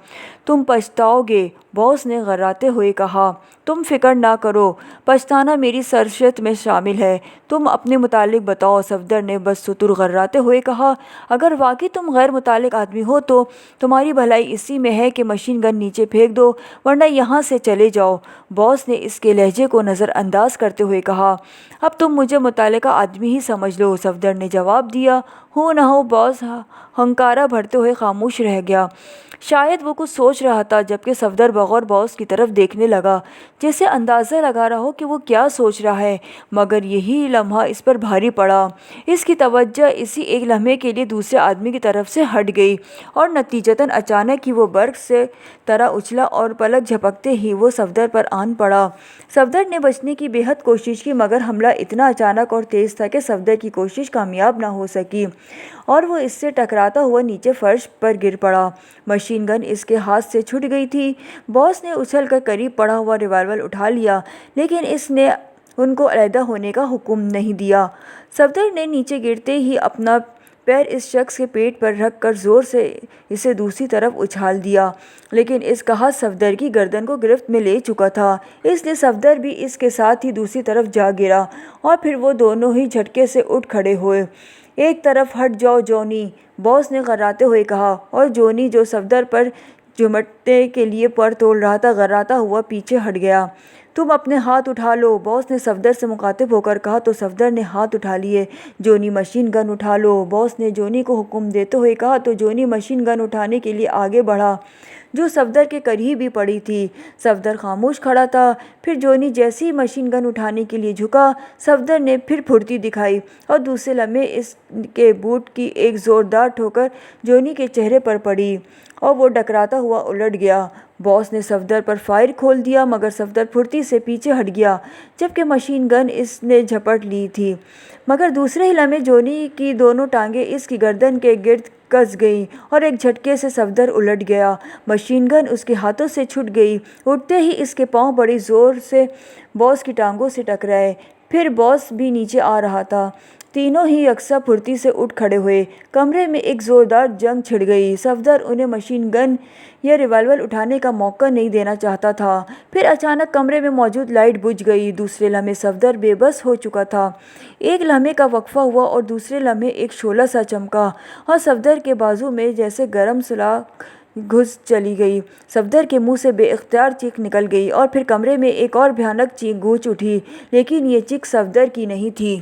A: تم پچھتاؤ گے، باس نے غراتے ہوئے کہا۔ تم فکر نہ کرو، پچھتانا میری سرشت میں شامل ہے۔ تم اپنے متعلق بتاؤ، صفدر نے بدستور غراتے ہوئے کہا۔ اگر واقعی تم غیر متعلق آدمی ہو تو تمہاری بھلائی اسی میں ہے کہ مشین گن نیچے پھینک دو، ورنہ یہاں سے چلے جاؤ، باس نے اس کے لہجے کو نظر انداز کرتے ہوئے کہا۔ اب تم مجھے متعلقہ آدمی ہی سمجھ لو، صفدر نے جواب دیا۔ ہو نہ ہو، باس ہنکارا بھرتے ہوئے خاموش رہ گیا۔ شاید وہ کچھ سوچ رہا تھا، جبکہ صفدر بغور باس کی طرف دیکھنے لگا، جیسے اندازہ لگا رہا ہو کہ وہ کیا سوچ رہا ہے، مگر یہی لمحہ اس پر بھاری پڑا۔ اس کی توجہ اسی ایک لمحے کے لیے دوسرے آدمی کی طرف سے ہٹ گئی، اور نتیجتاً اچانک ہی وہ برق سے طرح اچھلا اور پلک جھپکتے ہی وہ صفدر پر آن پڑا۔ صفدر نے بچنے کی بے حد کوشش کی، مگر حملہ اتنا اچانک اور تیز تھا کہ صفدر کی کوشش کامیاب نہ ہو سکی، اور وہ اس سے ٹکراتا ہوا نیچے فرش پر گر پڑا۔ مشین گن اس کے ہاتھ سے چھوٹ گئی تھی۔ باس نے اچھل کر قریب پڑا ہوا ریوالور اٹھا لیا، لیکن اس نے ان کو علیحدہ ہونے کا حکم نہیں دیا۔ صفدر نے نیچے گرتے ہی اپنا پیر اس شخص کے پیٹ پر رکھ کر زور سے اسے دوسری طرف اچھال دیا، لیکن اس کا ہاتھ صفدر کی گردن کو گرفت میں لے چکا تھا، اس لیے صفدر بھی اس کے ساتھ ہی دوسری طرف جا گرا، اور پھر وہ دونوں ہی جھٹکے سے اٹھ کھڑے ہوئے۔ ایک طرف ہٹ جاؤ جونی، باس نے غراتے ہوئے کہا، اور جونی جو صفدر پر چمٹنے کے لیے پر تول رہا تھا، غراتا ہوا پیچھے ہٹ گیا۔ تم اپنے ہاتھ اٹھا لو، باس نے صفدر سے مخاطب ہو کر کہا، تو صفدر نے ہاتھ اٹھا لیے۔ جونی مشین گن اٹھا لو، باس نے جونی کو حکم دیتے ہوئے کہا، تو جونی مشین گن اٹھانے کے لیے آگے بڑھا، جو صفدر کے قریب ہی پڑی تھی۔ صفدر خاموش کھڑا تھا، پھر جونی جیسے ہی مشین گن اٹھانے کے لیے جھکا، صفدر نے پھر پھرتی دکھائی، اور دوسرے لمحے اس کے بوٹ کی ایک زوردار ٹھوکر جونی کے چہرے پر پڑی، اور وہ ٹکراتا ہوا الٹ گیا۔ باس نے صفدر پر فائر کھول دیا، مگر صفدر پھرتی سے پیچھے ہٹ گیا، جبکہ مشین گن اس نے جھپٹ لی تھی، مگر دوسرے ہی لمحے جونی کی دونوں ٹانگیں اس کی گردن کے گرد کس گئیں، اور ایک جھٹکے سے صفدر الٹ گیا۔ مشین گن اس کے ہاتھوں سے چھوٹ گئی، اٹھتے ہی اس کے پاؤں بڑی زور سے باس کی ٹانگوں سے ٹکرائے۔ پھر باس بھی نیچے آ رہا تھا۔ تینوں ہی یکساں پھرتی سے اٹھ کھڑے ہوئے۔ کمرے میں ایک زوردار جنگ چھڑ گئی۔ صفدر انہیں مشین گن یا ریوالور اٹھانے کا موقع نہیں دینا چاہتا تھا۔ پھر اچانک کمرے میں موجود لائٹ بجھ گئی۔ دوسرے لمحے صفدر بے بس ہو چکا تھا۔ ایک لمحے کا وقفہ ہوا، اور دوسرے لمحے ایک شعلہ سا چمکا، اور صفدر کے بازو میں جیسے گرم سلاخ گھس چلی گئی۔ صفدر کے منہ سے بے اختیار چیخ نکل گئی، اور پھر کمرے میں ایک اور بھیانک چیخ گونج اٹھی، لیکن یہ چیخ صفدر کی نہیں تھی۔